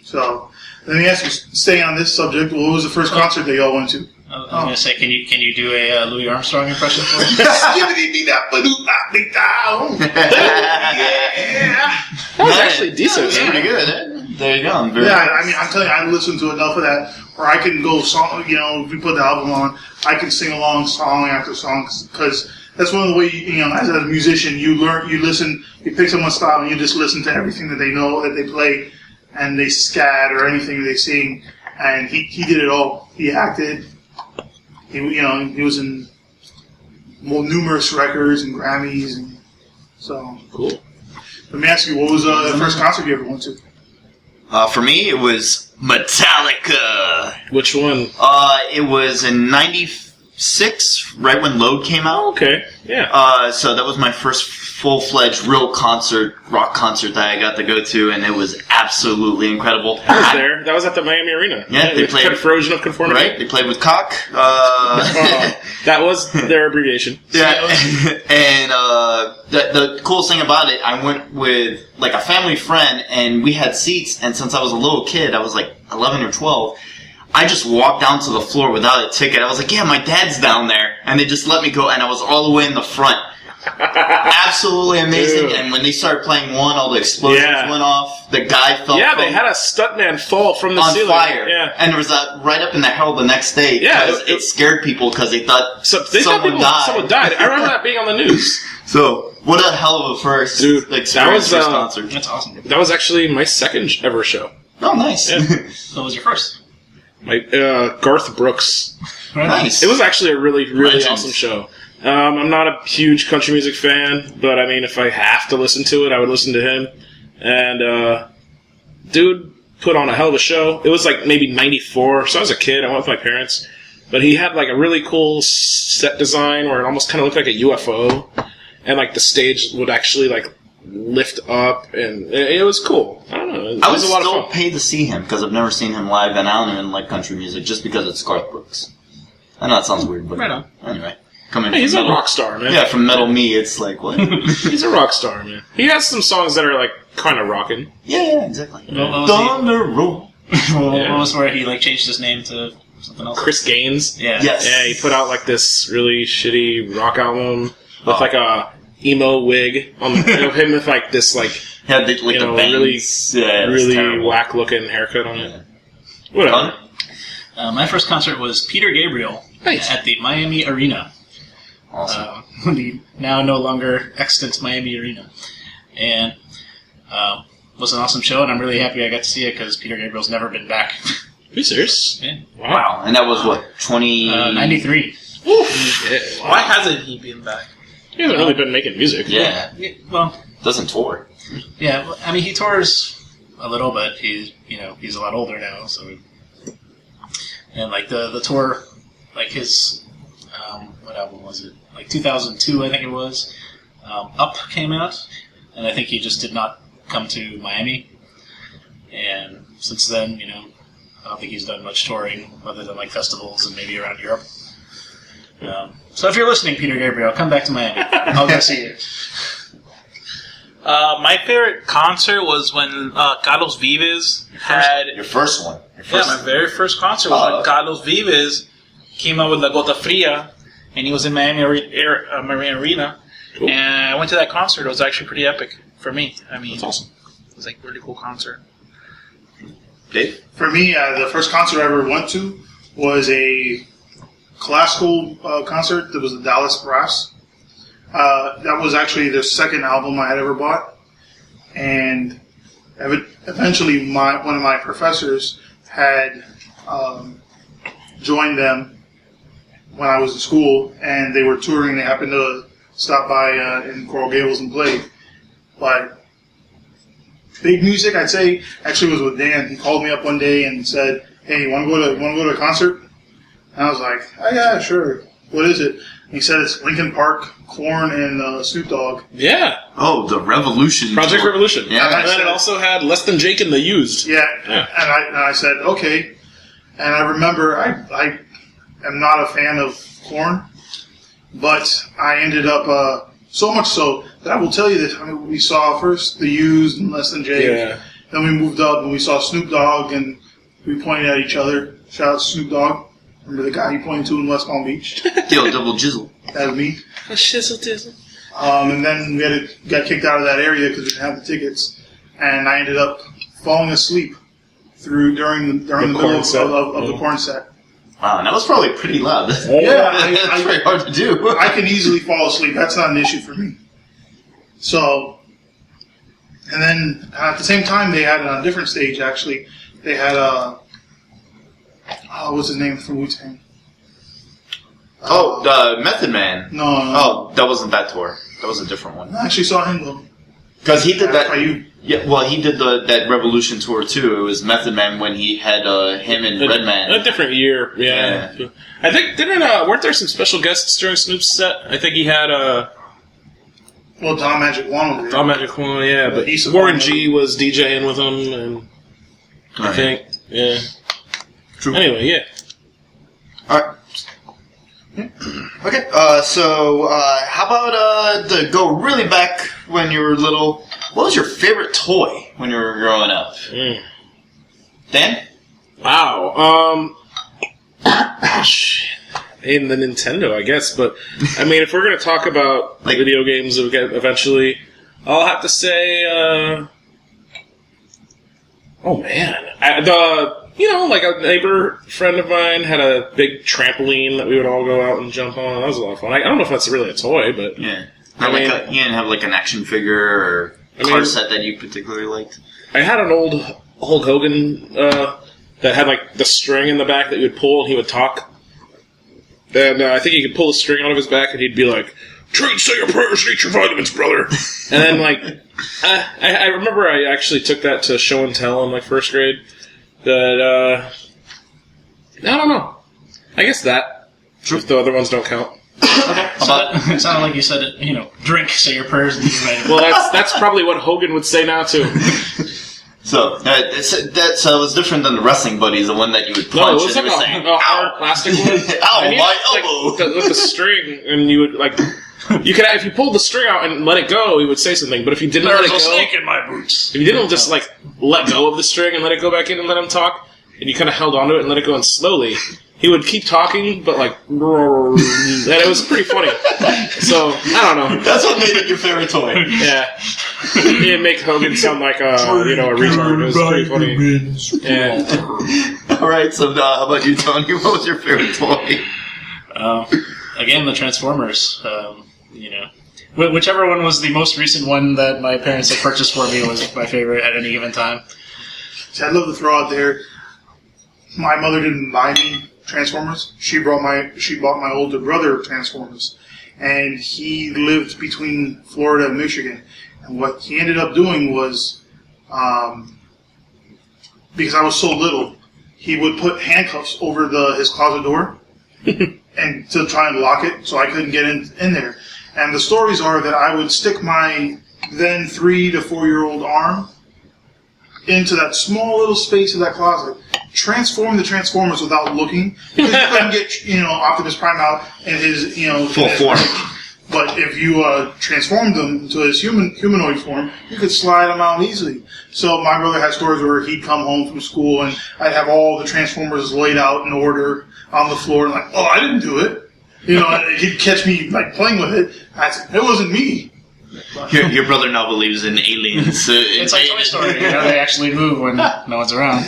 Speaker 1: so let me ask you. Staying on this subject, what was the first concert that y'all went to?
Speaker 4: I was going to say, can you do a Louis Armstrong impression for us?
Speaker 3: That was actually decent.
Speaker 5: That's pretty good. There you go. I'm
Speaker 1: telling you, I listened to enough of that where I can go song. If we put the album on, I can sing along song after song because that's one of the ways. As a musician, you listen, you pick someone's style, and you just listen to everything that they know that they play, and they scat or anything they sing. And he did it all. He acted. He was in numerous records and Grammys, and so
Speaker 3: cool.
Speaker 1: Let me ask you, what was the first concert you ever went to?
Speaker 5: For me, it was Metallica.
Speaker 3: Which one?
Speaker 5: It was in '96, right when Load came out.
Speaker 3: Oh, okay, yeah.
Speaker 5: So that was my first full-fledged real rock concert that I got to go to, and it was absolutely incredible.
Speaker 3: I was there. That was at the Miami Arena.
Speaker 5: Yeah, they played
Speaker 3: Corrosion of Conformity.
Speaker 5: Right, they played with Cock.
Speaker 3: That was their abbreviation.
Speaker 5: Yeah, and the coolest thing about it, I went with like a family friend, and we had seats. And since I was a little kid, I was like 11 or 12. I just walked down to the floor without a ticket. I was like, "Yeah, my dad's down there," and they just let me go, and I was all the way in the front. Absolutely amazing.
Speaker 3: Dude.
Speaker 5: And when they started playing one, all the explosions went off. The guy fell.
Speaker 3: Yeah, they had a stuntman fall from the
Speaker 5: on
Speaker 3: ceiling.
Speaker 5: fire.
Speaker 3: Yeah.
Speaker 5: And there was that right up in the Herald the next day.
Speaker 3: Yeah,
Speaker 5: it scared people because they thought someone died.
Speaker 3: Someone died. I remember that being on the news.
Speaker 5: So what a hell of a first experience, first concert.
Speaker 4: That's awesome.
Speaker 3: That was actually my second ever show.
Speaker 5: Oh, nice.
Speaker 3: Yeah.
Speaker 4: What was your first?
Speaker 3: My Garth Brooks.
Speaker 5: Nice.
Speaker 3: It was actually a really, really
Speaker 5: Legend.
Speaker 3: awesome show. I'm not a huge country music fan, but I mean, if I have to listen to it, I would listen to him. And dude put on a hell of a show. It was like maybe '94, so I was a kid. I went with my parents. But he had like a really cool set design where it almost kind of looked like a UFO. And like the stage would actually like lift up, and it was cool. I don't know. It
Speaker 5: I would
Speaker 3: was a lot
Speaker 5: still
Speaker 3: of fun.
Speaker 5: pay to see him because I've never seen him live, and I don't even like country music just because it's Garth Brooks. I know that sounds weird, but
Speaker 4: Right on.
Speaker 5: anyway, coming
Speaker 3: Hey, he's a
Speaker 5: from metal,
Speaker 3: rock star, man.
Speaker 5: yeah, from metal me, it's like what?
Speaker 3: He's a rock star, man. He has some songs that are like kind of rocking.
Speaker 5: yeah, exactly.
Speaker 4: What was he-
Speaker 5: Thunder roll.
Speaker 3: Yeah.
Speaker 4: What was where he like changed his name to something else?
Speaker 3: Chris Gaines.
Speaker 4: Yeah.
Speaker 5: Yes.
Speaker 3: Yeah, he put out like this really shitty rock album with like a emo wig on the, of him with like this like
Speaker 5: Had the, like
Speaker 3: you
Speaker 5: the
Speaker 3: know,
Speaker 5: bangs. Yeah, it was
Speaker 3: really
Speaker 5: terrible.
Speaker 3: whack looking haircut on it. Whatever.
Speaker 5: Fun?
Speaker 4: My first concert was Peter Gabriel
Speaker 3: Nice.
Speaker 4: at the Miami Arena.
Speaker 5: Awesome.
Speaker 4: The now no longer extant Miami Arena. And was an awesome show, and I'm really happy I got to see it because Peter Gabriel's never been back.
Speaker 3: Are you serious?
Speaker 4: Yeah.
Speaker 5: Wow. And that was what 20.
Speaker 4: 93.
Speaker 3: Yeah.
Speaker 2: Why hasn't he been back?
Speaker 3: He hasn't really been making music.
Speaker 5: Yeah,
Speaker 4: Yeah, well,
Speaker 5: doesn't tour.
Speaker 4: yeah. I mean, he tours a little, but he's a lot older now. So, and like the tour, like his what album was it? Like 2002, I think it was. Up came out, and I think he just did not come to Miami. And since then, I don't think he's done much touring other than like festivals and maybe around Europe. So if you're listening, Peter Gabriel, come back to Miami. I'll go see you.
Speaker 2: My favorite concert was when Carlos Vives had.
Speaker 5: Your first one. Your
Speaker 2: Yeah,
Speaker 5: first
Speaker 2: my very first concert was when Carlos Vives came out with La Gota Fria, and he was in Miami Marine Arena.
Speaker 3: Cool.
Speaker 2: And I went to that concert. It was actually pretty epic for me. I mean,
Speaker 3: That's awesome.
Speaker 2: it was like a really cool concert.
Speaker 5: Dave?
Speaker 1: For me, the first concert I ever went to was a classical concert. That was the Dallas Brass. That was actually the second album I had ever bought. And eventually one of my professors had joined them when I was in school, and they were touring. They happened to stop by in Coral Gables and play. But big music, I'd say, actually was with Dan. He called me up one day and said, "Hey, you want to go to a concert?" And I was like, "Oh yeah, sure. What is it?" And he said it's Linkin Park, Korn, and Snoop Dogg.
Speaker 3: Yeah.
Speaker 5: Oh, the Revolution.
Speaker 3: Project
Speaker 5: tour.
Speaker 3: Revolution.
Speaker 5: Yeah.
Speaker 3: And then it also had Less Than Jake and the Used.
Speaker 1: Yeah.
Speaker 3: Yeah.
Speaker 1: And I said, okay. And I remember I am not a fan of Korn, but I ended up so much so that I will tell you this. I mean, we saw first the Used and Less Than Jake.
Speaker 3: Yeah.
Speaker 1: Then we moved up and we saw Snoop Dogg, and we pointed at each other. Shout out to Snoop Dogg. Remember the guy you pointed to in West Palm Beach?
Speaker 5: Yo, double jizzle.
Speaker 1: That was me.
Speaker 3: A shizzle dizzle.
Speaker 1: And then we got kicked out of that area because we didn't have the tickets, and I ended up falling asleep during the middle
Speaker 3: Korn
Speaker 1: of
Speaker 3: set.
Speaker 1: the Korn set.
Speaker 5: Wow, and that was probably pretty loud.
Speaker 1: Yeah,
Speaker 5: That's very hard to do.
Speaker 1: I can easily fall asleep. That's not an issue for me. So, and then at the same time, they had on a different stage. Actually, they had what's his name from Wu-Tang?
Speaker 5: Oh, the Method Man.
Speaker 1: No.
Speaker 5: Oh, that wasn't that tour. That was a different one.
Speaker 1: I actually saw him though.
Speaker 5: Because he did that.
Speaker 1: FIU.
Speaker 5: Yeah, well, he did that Revolution tour too. It was Method Man when he had him and Redman.
Speaker 3: A different year, yeah. I think weren't there some special guests during Snoop's set? I think he had
Speaker 1: Well, Don Magic One was there.
Speaker 3: Tom Magic One, yeah, but
Speaker 1: He's
Speaker 3: Warren G was DJing with him, and I think, yeah.
Speaker 5: True.
Speaker 3: Anyway, yeah.
Speaker 5: Alright. Okay, so how about go really back when you were little? What was your favorite toy when you were growing up? Dan?
Speaker 3: Wow. In the Nintendo, I guess. But I mean, if we're gonna talk about
Speaker 5: Like-
Speaker 3: video games eventually, I'll have to say, oh man, like a neighbor friend of mine had a big trampoline that we would all go out and jump on. That was a lot of fun. I don't know if that's really a toy, but
Speaker 5: Yeah.
Speaker 3: I mean-
Speaker 5: You didn't have like an action figure or car set that you particularly liked?
Speaker 3: I had an old Hulk Hogan that had like the string in the back that you would pull and he would talk. And I think you could pull the string out of his back and he'd be like, "Treat, say your prayers, and eat your vitamins, brother." And then like, I remember I actually took that to show and tell in like first grade. That I don't know. I guess that. If the other ones don't count.
Speaker 4: Okay. It sounded like you said, drink, say your prayers, and be ready.
Speaker 3: Well, that's probably what Hogan would say now too.
Speaker 5: So it was different than the wrestling buddies, the one that you would punch.
Speaker 3: No, it was
Speaker 5: and
Speaker 3: like
Speaker 5: saying,
Speaker 3: a hard plastic one.
Speaker 5: Ow,
Speaker 3: And
Speaker 5: my
Speaker 3: like,
Speaker 5: elbow!
Speaker 3: with the string, and you would like. You could, if you pulled the string out and let it go, he would say something. But if you didn't let it go,
Speaker 4: snake in my boots.
Speaker 3: if you didn't just like let go of the string and let it go back in and let him talk, and you kind of held onto it and let it go in slowly, he would keep talking, but like, and it was pretty funny. So I don't know.
Speaker 5: That's what made it your favorite toy.
Speaker 3: Yeah, he didn't make Hogan sound like a retard. It was pretty funny. Yeah.
Speaker 5: All right. So how about you, Tony? What was your favorite toy?
Speaker 4: Again, the Transformers. Whichever one was the most recent one that my parents had purchased for me was my favorite at any given time.
Speaker 1: So I'd love to throw out there, my mother didn't buy me Transformers. She bought my older brother Transformers. And he lived between Florida and Michigan. And what he ended up doing was, because I was so little, he would put handcuffs over his closet door and to try and lock it so I couldn't get in there. And the stories are that I would stick my then 3 to 4 year old arm into that small little space of that closet, transform the Transformers without looking, because you couldn't get Optimus Prime out in his
Speaker 5: full form.
Speaker 1: But if you transformed him to his humanoid form, you could slide him out easily. So my brother had stories where he'd come home from school and I'd have all the Transformers laid out in order on the floor, and like, oh, I didn't do it. He'd catch me like playing with it. I'd say, it wasn't me.
Speaker 5: Your brother now believes in aliens.
Speaker 4: It's like Toy Story. They actually move when no one's around.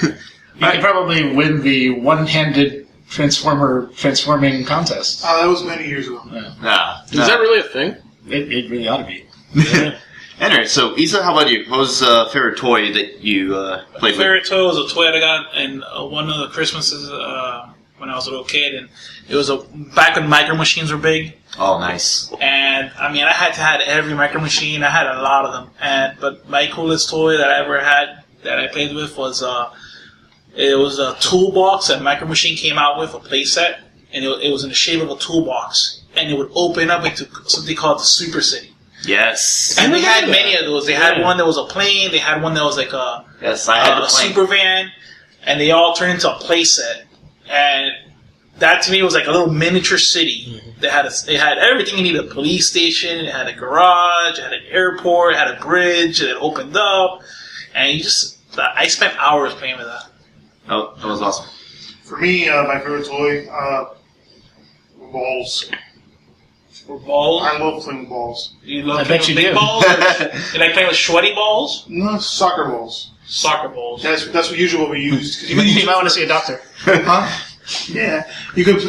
Speaker 4: You could probably win the one-handed transforming contest.
Speaker 1: That was many years ago.
Speaker 3: Is that really a thing?
Speaker 4: It really ought to be.
Speaker 5: Anyway, so Isa, how about you? What was a favorite toy that you played with?
Speaker 2: Favorite toy was a toy that I got in one of the Christmases when I was a little kid, and it was back when micro machines were big.
Speaker 5: Oh, nice.
Speaker 2: And I mean, I had every micro machine. I had a lot of them. But my coolest toy that I ever had that I played with was it was a toolbox that Micro Machine came out with, a play set, and it was in the shape of a toolbox, and it would open up into something called the Super City.
Speaker 5: Yes.
Speaker 2: And they had many of those. They had one that was a plane. They had one that was like a super van, and they all turned into a play set. And that to me was like a little miniature city. Mm-hmm. It had everything you needed: a police station, it had a garage, it had an airport, it had a bridge, and it opened up. And I spent hours playing with that.
Speaker 5: Oh, that was awesome.
Speaker 1: For me, my favorite toy, were balls.
Speaker 2: Or balls?
Speaker 1: I love playing with balls.
Speaker 2: You love playing with big balls? Or you like playing with sweaty balls?
Speaker 1: No, soccer balls.
Speaker 2: Soccer balls.
Speaker 1: That's usually what we use.
Speaker 4: You might want to see a doctor.
Speaker 1: Huh? Yeah. You could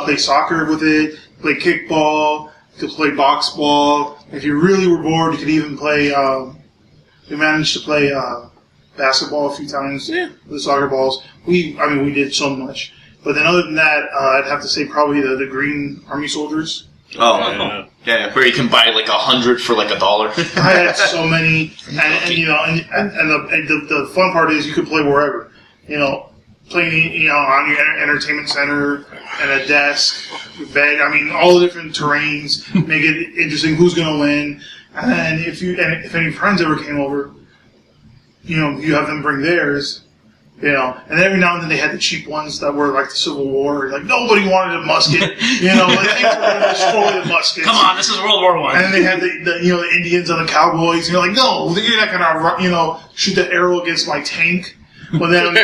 Speaker 1: play soccer with it, play kickball, you could play box ball. If you really were bored, you could even play, we managed to play basketball a few times with the soccer balls. We did so much. But then other than that, I'd have to say probably the green army soldiers.
Speaker 5: Oh, yeah, where you can buy like 100 for like $1.
Speaker 1: I had so many, and the fun part is you could play wherever. Playing on your entertainment center, and a desk, your bed. I mean, all the different terrains make it interesting. Who's going to win? And if any friends ever came over, you have them bring theirs. And every now and then they had the cheap ones that were like the Civil War. Like nobody wanted a musket. Like things were going to destroy the muskets.
Speaker 4: Come on, this is World War I.
Speaker 1: And then they had the Indians and the cowboys. And you're like, no, you're not going to shoot the arrow against my tank. Well, then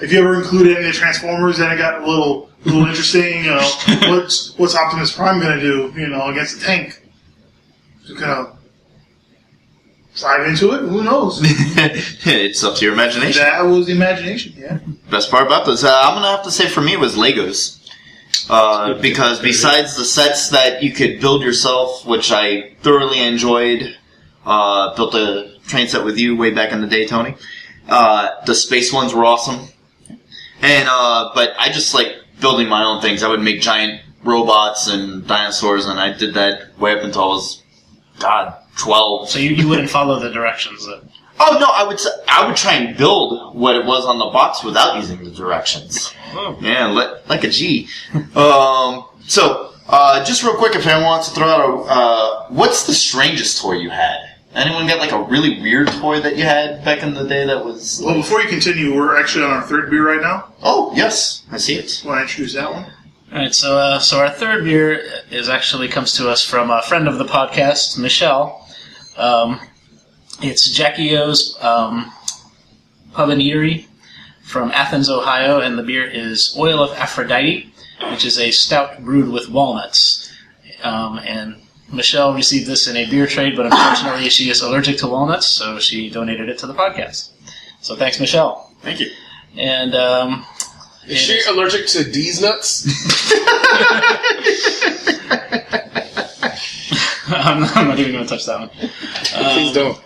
Speaker 1: if you ever included any of the Transformers, then it got a little interesting. What's Optimus Prime going to do? Against the tank? Just kind of dive into it. Who knows?
Speaker 5: It's up to your imagination.
Speaker 1: That was the imagination. Yeah.
Speaker 5: Best part about this, I'm gonna have to say for me was Legos, because besides the sets that you could build yourself, which I thoroughly enjoyed, built a train set with you way back in the day, Tony. The space ones were awesome, and but I just like building my own things. I would make giant robots and dinosaurs, and I did that way up until I was 12.
Speaker 4: So you wouldn't follow the directions then?
Speaker 5: Oh no, I would try and build what it was on the box without using the directions.
Speaker 4: Oh.
Speaker 5: Yeah, like a G. So Just real quick, if anyone wants to throw out what's the strangest toy you had? Anyone got like a really weird toy that you had back in the day that was...
Speaker 1: Well, before you continue, we're actually on our third beer right now.
Speaker 5: Oh, yes. I see it.
Speaker 1: Want to introduce that one?
Speaker 4: All right, so our third beer comes to us from a friend of the podcast, Michelle. It's Jackie O's Pub and Eatery from Athens, Ohio, and the beer is Oil of Aphrodite, which is a stout brewed with walnuts. And Michelle received this in a beer trade, but unfortunately she is allergic to walnuts, so she donated it to the podcast. So thanks, Michelle.
Speaker 5: Thank you.
Speaker 4: And
Speaker 3: is she allergic to D's nuts?
Speaker 4: I'm not even going to touch that one.
Speaker 3: Please don't.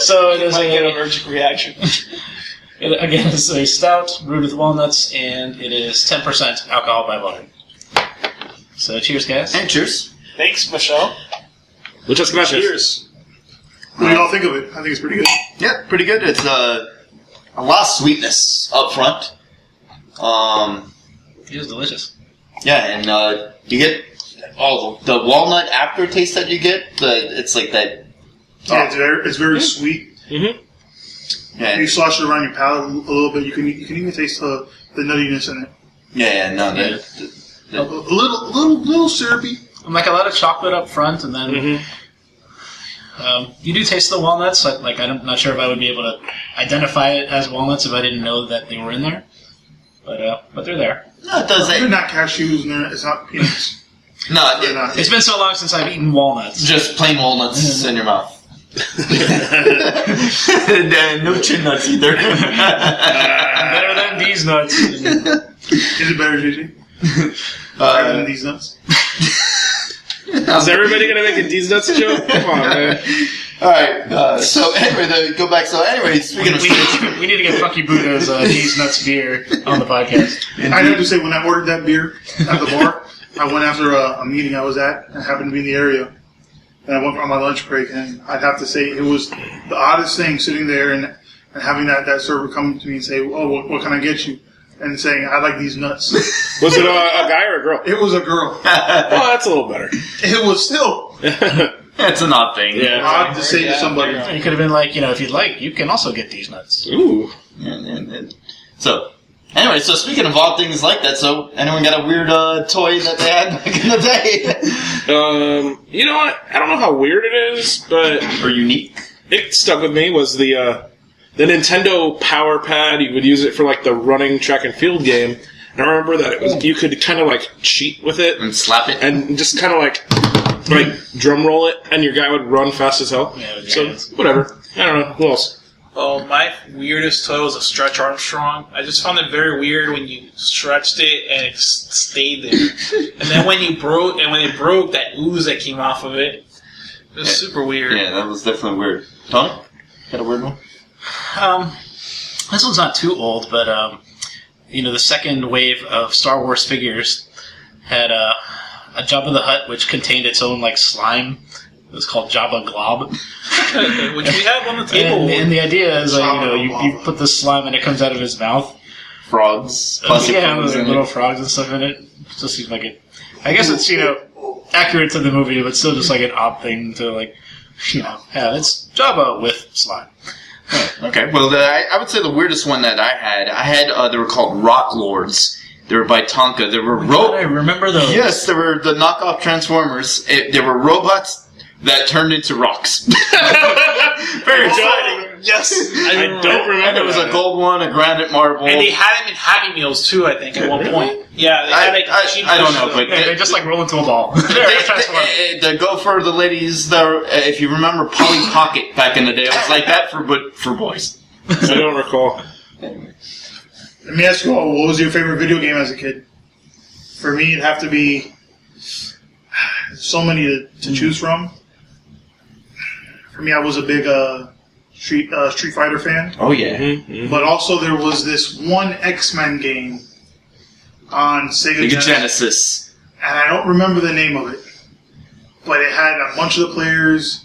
Speaker 4: So it is
Speaker 2: Might get an allergic reaction.
Speaker 4: Again, it's a stout brewed with walnuts, and it is 10% alcohol by volume. So cheers, guys.
Speaker 5: And cheers.
Speaker 2: Thanks, Michelle.
Speaker 3: Muchas gracias.
Speaker 2: Cheers.
Speaker 1: What do y'all think of it? I think it's pretty good.
Speaker 5: Yeah, pretty good. It's a lot of sweetness up front.
Speaker 4: It was delicious.
Speaker 5: Yeah, and you get the walnut aftertaste that you get. It's like that.
Speaker 1: Yeah, it's very sweet.
Speaker 3: Mm-hmm.
Speaker 5: Yeah,
Speaker 1: You slosh it around your palate a little bit. You can even taste the nuttiness in it. A little syrupy.
Speaker 4: And like a lot of chocolate up front, and then you do taste the walnuts. Like I'm not sure if I would be able to identify it as walnuts if I didn't know that they were in there. But they're there.
Speaker 5: No, it does.
Speaker 1: They're not cashews, and it's not peanuts.
Speaker 5: No,
Speaker 1: They're not.
Speaker 4: It's been so long since I've eaten walnuts.
Speaker 5: just plain walnuts in your mouth. No chin nuts either.
Speaker 4: Better than these nuts.
Speaker 1: Is it better, JJ? Better than these nuts?
Speaker 3: Is everybody going to make a D's nuts joke? Come on, man.
Speaker 5: Alright, so anyway, go back. So anyway, speaking of
Speaker 4: We need to get Funky Buddha's These Nuts beer on the podcast.
Speaker 1: I have to say, when I ordered that beer at the bar, I went after a meeting I was at and happened to be in the area. And I went on my lunch break, and I'd have to say it was the oddest thing sitting there and having that server come to me and say, "Oh, what can I get you?" And saying, "I like these nuts."
Speaker 3: Was it a guy or a girl?
Speaker 1: It was a girl.
Speaker 3: Oh, that's a little better.
Speaker 1: It was still
Speaker 5: That's an odd thing.
Speaker 3: Yeah.
Speaker 1: odd to say to somebody.
Speaker 4: You could have been like, if you'd like, you can also get these nuts.
Speaker 3: Ooh.
Speaker 5: So, anyway, so speaking of odd things like that, so anyone got a weird toy that they had back in the day?
Speaker 3: You know what? I don't know how weird it is, but
Speaker 5: Or unique?
Speaker 3: it stuck with me was the Nintendo Power Pad. You would use it for like the running track and field game. And I remember that it was you could kind of like cheat with it
Speaker 5: And slap it?
Speaker 3: and just kind of like drum roll it, and your guy would run fast as hell.
Speaker 4: Yeah, with your
Speaker 3: So
Speaker 4: hands.
Speaker 3: whatever. I don't know who else.
Speaker 2: Oh, my weirdest toy was a Stretch Armstrong. I just found it very weird when you stretched it and it stayed there. And then when it broke, that ooze that came off of it. It was super weird.
Speaker 5: Yeah, that was definitely weird. Tony? Got a weird one?
Speaker 4: This one's not too old, but the second wave of Star Wars figures had a Jabba the Hutt, which contained its own like slime. It was called Jabba Glob.
Speaker 2: Which we have on the table.
Speaker 4: And the idea is, you put the slime and it comes out of his mouth.
Speaker 5: Frogs. Plastic frogs
Speaker 4: with
Speaker 5: in
Speaker 4: little
Speaker 5: it.
Speaker 4: frogs and stuff in it. It just seems like it. I guess it's, accurate to the movie, but still just like an odd thing to have. It's Jabba with slime.
Speaker 5: Okay, well, I would say the weirdest one that I had, they were called Rock Lords. They were by Tonka. They were
Speaker 4: I remember those.
Speaker 5: Yes, they were the knockoff Transformers. They were robots that turned into rocks. Very exciting.
Speaker 2: Yes,
Speaker 3: I don't remember.
Speaker 5: And there was a gold one, a granite marble.
Speaker 2: And they had them in Happy Meals too, I think, at one point. Yeah, they had cheap
Speaker 5: I don't know,
Speaker 2: versions of
Speaker 5: but
Speaker 2: them.
Speaker 4: They just like roll into a ball.
Speaker 5: they go for the ladies. If you remember Polly Pocket back in the day, it was like that for boys.
Speaker 3: I don't recall.
Speaker 5: Anyway.
Speaker 1: Let me ask you all, what was your favorite video game as a kid? For me, it'd have to be so many to choose from. For me, I was a big Street Fighter fan.
Speaker 5: Oh yeah.
Speaker 3: Mm-hmm.
Speaker 1: But also there was this one X-Men game on Sega
Speaker 5: Genesis.
Speaker 1: And I don't remember the name of it. But it had a bunch of the players,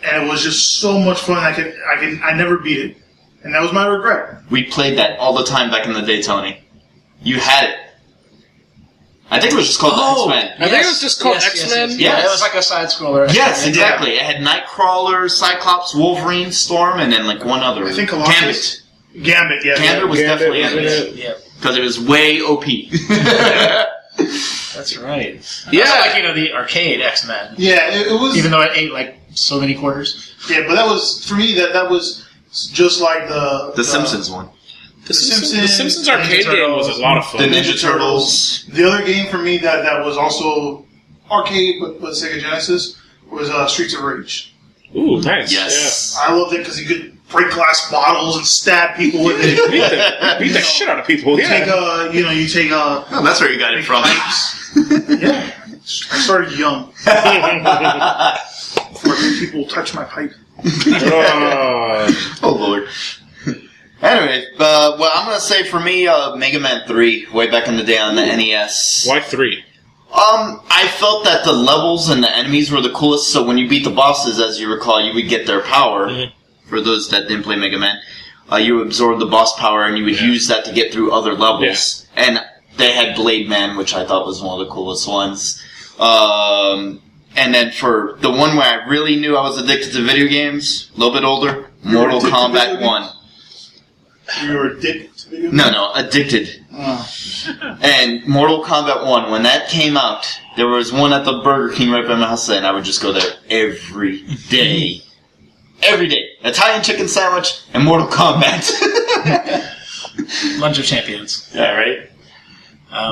Speaker 1: and it was just so much fun. I never beat it. And that was my regret.
Speaker 5: We played that all the time back in the day, Tony. You had it. I think it was just called the X-Men.
Speaker 3: I think it was just called X-Men.
Speaker 4: Yeah, it was like a side scroller.
Speaker 5: Yes, exactly. It had Nightcrawler, Cyclops, Wolverine, Storm, and then like one other.
Speaker 1: I think Colossus. Gambit, yeah.
Speaker 5: Gambit was definitely in it.
Speaker 4: Yeah.
Speaker 5: Because it was way OP.
Speaker 4: That's right.
Speaker 3: Yeah.
Speaker 4: That's like, the arcade X-Men.
Speaker 1: Yeah, it was.
Speaker 4: Even though it ate like so many quarters.
Speaker 1: Yeah, but that was, for me, that was just like
Speaker 5: the Simpsons one.
Speaker 3: The Simpsons arcade game was a lot of fun.
Speaker 5: The Ninja Turtles.
Speaker 1: The other game for me that was also arcade, but Sega Genesis, was Streets of Rage.
Speaker 3: Ooh, nice.
Speaker 5: Yes.
Speaker 1: I loved it because you could break glass bottles and stab people with it.
Speaker 3: Beat the shit out of people.
Speaker 1: You take
Speaker 5: Oh, that's where you got it from.
Speaker 1: Yeah, I started young. Before people touch my pipe.
Speaker 5: Oh Lord. Anyway, well, I'm gonna say for me, Mega Man 3, way back in the day on the NES.
Speaker 3: Why 3?
Speaker 5: I felt that the levels and the enemies were the coolest, so when you beat the bosses, as you recall, you would get their power. Mm-hmm. For those that didn't play Mega Man, you absorb the boss power, and you would use that to get through other levels. Yeah. And they had Blade Man, which I thought was one of the coolest ones. And then for the one where I really knew I was addicted to video games, a little bit older, Mortal Kombat 1.
Speaker 1: You were addicted to video games?
Speaker 5: No, addicted. Oh. And Mortal Kombat 1, when that came out, there was one at the Burger King right by my house, and I would just go there every day. Every day. Italian chicken sandwich and Mortal Kombat.
Speaker 4: Lunch of champions.
Speaker 5: Yeah, right?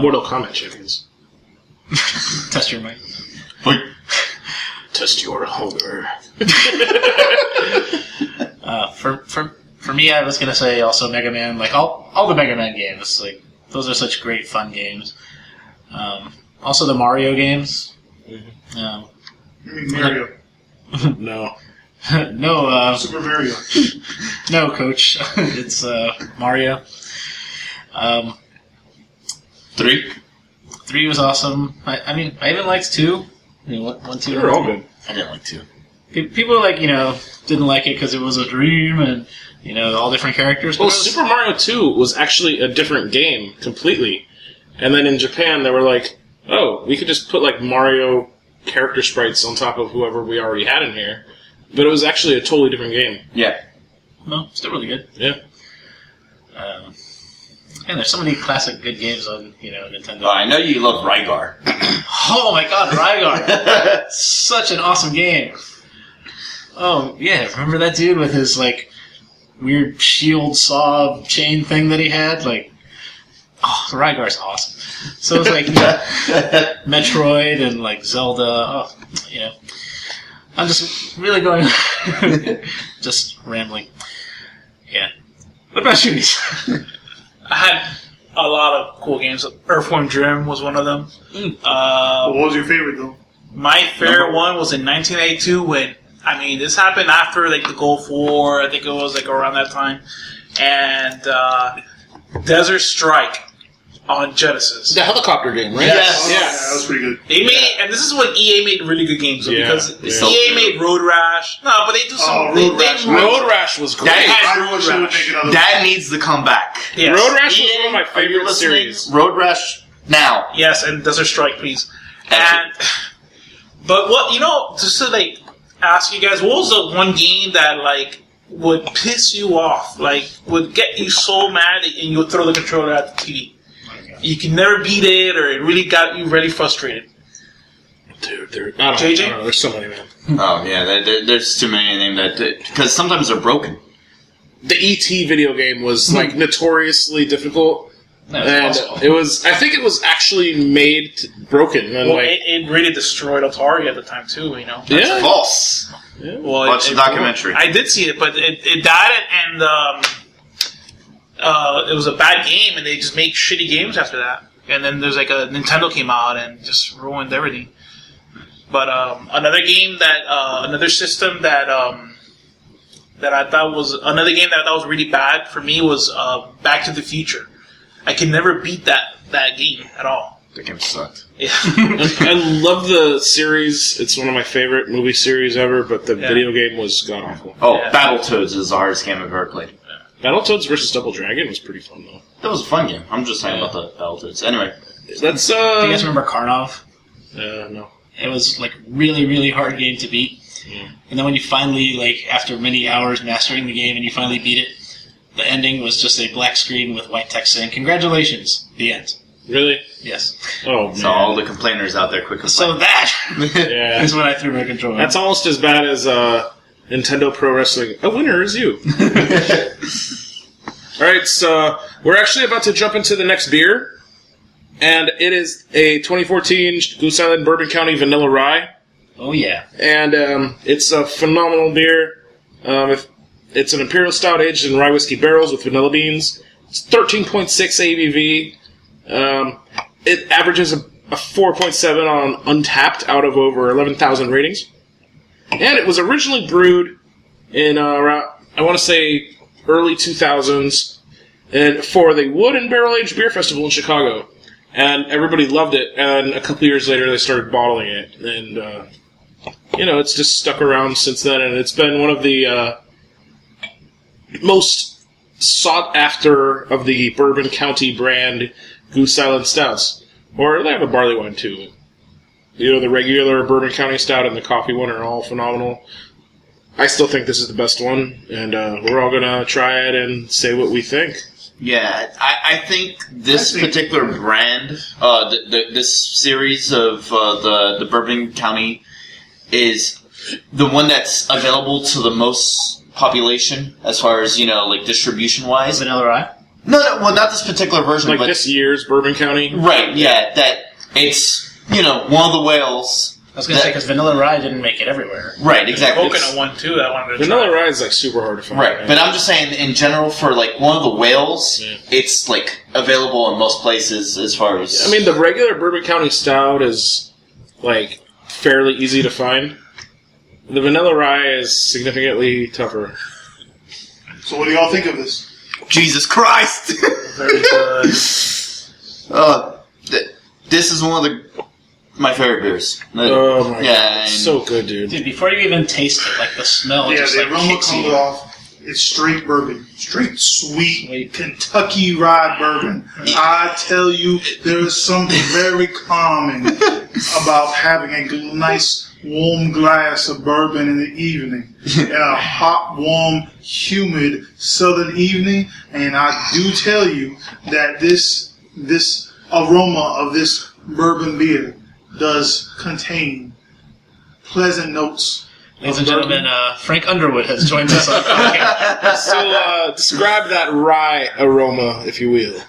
Speaker 3: Mortal Kombat champions.
Speaker 4: Test your mic.
Speaker 5: Wait.
Speaker 3: Test your hunger.
Speaker 4: For me, I was gonna say also Mega Man. Like all the Mega Man games, like those are such great fun games. Also the Mario games.
Speaker 1: Mm-hmm. Mario.
Speaker 3: No.
Speaker 4: No.
Speaker 1: Super Mario.
Speaker 4: No, Coach. It's Mario.
Speaker 5: 3?
Speaker 4: 3 was awesome. I mean, I even liked 2. 1, 2.
Speaker 3: They were all good.
Speaker 5: I didn't like 2.
Speaker 4: People didn't like it because it was a dream and all different characters.
Speaker 3: Well, Super Mario 2 was actually a different game completely, and then in Japan they were like, "Oh, we could just put like Mario character sprites on top of whoever we already had in here," but it was actually a totally different game.
Speaker 5: Yeah.
Speaker 4: No, still really good.
Speaker 3: Yeah.
Speaker 4: And there's so many classic good games on Nintendo.
Speaker 5: I know you love Rygar.
Speaker 4: Oh my God, Rygar! Such an awesome game. Oh yeah, remember that dude with his like weird shield saw chain thing that he had? Like, Rygar's awesome. So it's like Metroid and like Zelda. Oh, I'm just really going, just rambling. Yeah. What about you?
Speaker 2: I had a lot of cool games. Earthworm Jim was one of them.
Speaker 1: What was your favorite though?
Speaker 2: My favorite one was in 1982 when, this happened after like the Gulf War. I think it was like around that time. And Desert Strike on Genesis.
Speaker 3: The helicopter game, right?
Speaker 5: Yes.
Speaker 1: Yeah, that was pretty good.
Speaker 2: They made, and this is when EA made really good games though, because
Speaker 5: so
Speaker 2: EA
Speaker 5: good.
Speaker 2: made Road Rash. No, but they do some.
Speaker 3: Road Rash was great.
Speaker 5: That needs to come back.
Speaker 2: Yes.
Speaker 3: Road Rash was
Speaker 5: EA,
Speaker 3: one of my
Speaker 5: are you
Speaker 3: favorite
Speaker 5: listening?
Speaker 3: series.
Speaker 5: Road Rash now.
Speaker 2: Yes, and Desert Strike, please. But what just to like ask you guys, what was the one game that like would piss you off, like would get you so mad and you would throw the controller at the TV? You can never beat it, or it really got you really frustrated.
Speaker 3: Dude,
Speaker 2: JJ?
Speaker 3: I don't know, there's so many, man.
Speaker 5: Oh yeah, there's too many names that because sometimes they're broken.
Speaker 3: The E.T. video game was like notoriously difficult, and it was. I think it was actually made broken. And
Speaker 2: Well, it really destroyed Atari at the time too.
Speaker 5: That's false.
Speaker 3: Yeah.
Speaker 2: Well,
Speaker 5: Watch the documentary.
Speaker 2: I did see it, but it died, and it was a bad game, and they just made shitty games after that. And then there's like a Nintendo came out and just ruined everything. But another game that another system that I thought was another game that I thought was really bad for me was Back to the Future. I can never beat that game at all.
Speaker 5: The game sucked.
Speaker 2: Yeah.
Speaker 3: I love the series. It's one of my favorite movie series ever, but the video game was god awful.
Speaker 5: Oh,
Speaker 2: Yeah.
Speaker 5: Battletoads is the hardest game I've ever played.
Speaker 3: Battletoads vs. Double Dragon was pretty fun though.
Speaker 5: That was a fun game. I'm just talking about the Battletoads. Anyway,
Speaker 3: That's
Speaker 4: Do you guys remember Karnov?
Speaker 3: no.
Speaker 4: It was like really, really hard game to beat.
Speaker 3: Yeah.
Speaker 4: And then when you finally, like, after many hours mastering the game and you finally beat it, the ending was just a black screen with white text saying, "Congratulations, the end."
Speaker 3: Really?
Speaker 4: Yes.
Speaker 3: Oh, man.
Speaker 5: So all the complainers out there, quick
Speaker 4: So
Speaker 5: complain.
Speaker 4: that
Speaker 3: Yeah.
Speaker 4: is when I threw my controller.
Speaker 3: That's almost as bad as Nintendo Pro Wrestling. A winner is you. Alright, so we're actually about to jump into the next beer. And it is a 2014 Goose Island Bourbon County Vanilla Rye.
Speaker 4: Oh, yeah.
Speaker 3: And it's a phenomenal beer. It's an imperial stout aged in rye whiskey barrels with vanilla beans. It's 13.6 ABV. It averages a 4.7 on Untapped out of over 11,000 ratings. And it was originally brewed in around, I want to say, early 2000s and for the Wood and Barrel Aged Beer Festival in Chicago. And everybody loved it, and a couple years later they started bottling it. And, it's just stuck around since then, and it's been one of the most sought after of the Bourbon County brand Goose Island Stouts. Or they have a barley wine, too. The regular Bourbon County Stout and the coffee one are all phenomenal. I still think this is the best one, and we're all going to try it and say what we think.
Speaker 5: Yeah, I think this particular brand, this series of the Bourbon County, is the one that's available to the most population as far as like distribution wise.
Speaker 4: Vanilla Rye?
Speaker 5: No, well, not this particular version,
Speaker 3: Like
Speaker 5: but
Speaker 3: this year's Bourbon County?
Speaker 5: Right? Yeah, that it's one of the whales.
Speaker 4: I was going to say, because Vanilla Rye didn't make it everywhere.
Speaker 5: Right, exactly.
Speaker 2: Coconut one too. That one.
Speaker 3: Vanilla Rye is like super hard to find.
Speaker 5: Right, but I'm just saying, in general, for like one of the whales, it's like available in most places as far as.
Speaker 3: I mean, the regular Bourbon County Stout is like fairly easy to find. The Vanilla Rye is significantly tougher.
Speaker 1: So what do y'all think of this?
Speaker 5: Jesus Christ!
Speaker 2: Very good.
Speaker 5: This is one of my favorite beers.
Speaker 3: Oh my
Speaker 5: yeah,
Speaker 3: god, it's so good, dude.
Speaker 4: Dude, before you even taste it, like the smell
Speaker 1: Yeah,
Speaker 4: just
Speaker 1: the
Speaker 4: like
Speaker 1: aroma
Speaker 4: kicks
Speaker 1: comes
Speaker 4: you.
Speaker 1: off. It's straight bourbon. Straight sweet Kentucky rye bourbon. I tell you, there is something very calming about having a nice warm glass of bourbon in the evening. In a hot, warm, humid southern evening. And I do tell you that this aroma of this bourbon beer does contain pleasant notes.
Speaker 4: Ladies and gentlemen, Frank Underwood has joined us on podcast.
Speaker 3: So, describe that rye aroma, if you will.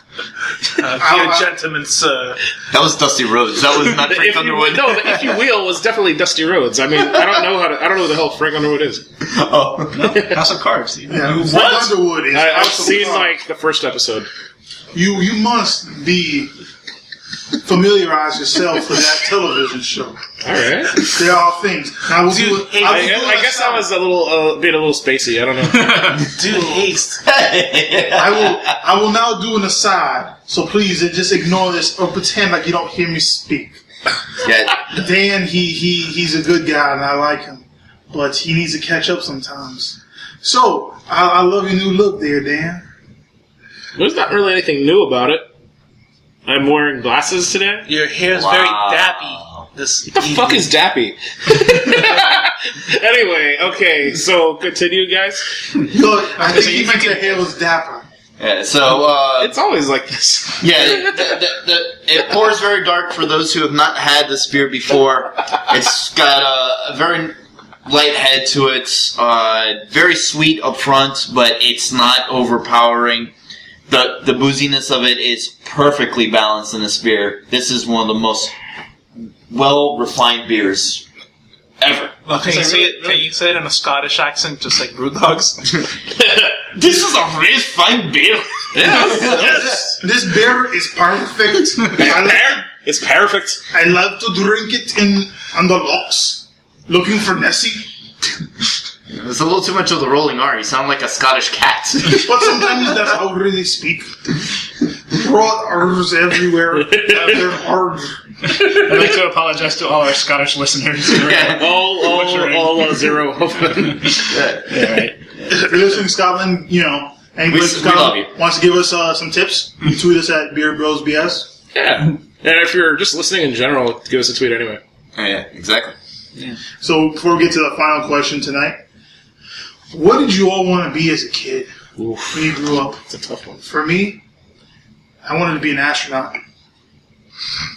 Speaker 2: Be a gentleman, sir.
Speaker 5: That was Dusty Rhodes. That was not Frank Underwood.
Speaker 3: No, the if you will was definitely Dusty Rhodes. I mean, I don't know who the hell Frank Underwood is.
Speaker 5: Oh.
Speaker 4: No, House of Cards.
Speaker 1: Yeah, Frank Underwood is
Speaker 3: I've
Speaker 1: also
Speaker 3: seen
Speaker 1: calm.
Speaker 3: like the first episode.
Speaker 1: You must be familiarize yourself with that television show.
Speaker 3: All right.
Speaker 1: There are things. Now,
Speaker 3: I guess I was a little being a little spacey. I don't know.
Speaker 2: Dude, haste.
Speaker 1: I will now do an aside. So please just ignore this or pretend like you don't hear me speak.
Speaker 5: Yeah.
Speaker 1: Dan, he's a good guy and I like him, but he needs to catch up sometimes. So I love your new look there, Dan.
Speaker 3: There's not really anything new about it. I'm wearing glasses today.
Speaker 2: Your hair's very dappy. This
Speaker 3: What the fuck is dappy? Anyway, okay, so continue, guys.
Speaker 1: Good. I think he meant your hair was dapper.
Speaker 5: Yeah, so,
Speaker 3: It's always like this.
Speaker 5: yeah, it pours very dark for those who have not had this beer before. It's got a very light head to it, very sweet up front, but it's not overpowering. The booziness of it is perfectly balanced in this beer. This is one of the most well-refined beers ever.
Speaker 2: Well, can you say it in a Scottish accent, just like Brewdogs?
Speaker 5: This is a really fine beer.
Speaker 3: Yes.
Speaker 1: This beer is perfect.
Speaker 3: It's perfect.
Speaker 1: I love to drink it on the locks, looking for Nessie.
Speaker 5: It's a little too much of the rolling R. You sound like a Scottish cat.
Speaker 1: But sometimes that's how we really speak. Broad R's everywhere. They're hard.
Speaker 4: I'd like to apologize to all our Scottish listeners.
Speaker 5: Yeah.
Speaker 3: All zero of them.
Speaker 5: Yeah, right.
Speaker 1: If you're listening to Scotland, anybody
Speaker 5: We
Speaker 1: from Scotland
Speaker 5: love you.
Speaker 1: wants to give us some tips, tweet us at Beer Bros BS.
Speaker 3: Yeah. And if you're just listening in general, give us a tweet anyway.
Speaker 5: Oh, yeah, exactly.
Speaker 2: Yeah.
Speaker 1: So before we get to the final question tonight, what did you all want to be as a kid when you grew up?
Speaker 3: It's a tough one.
Speaker 1: For me, I wanted to be an astronaut.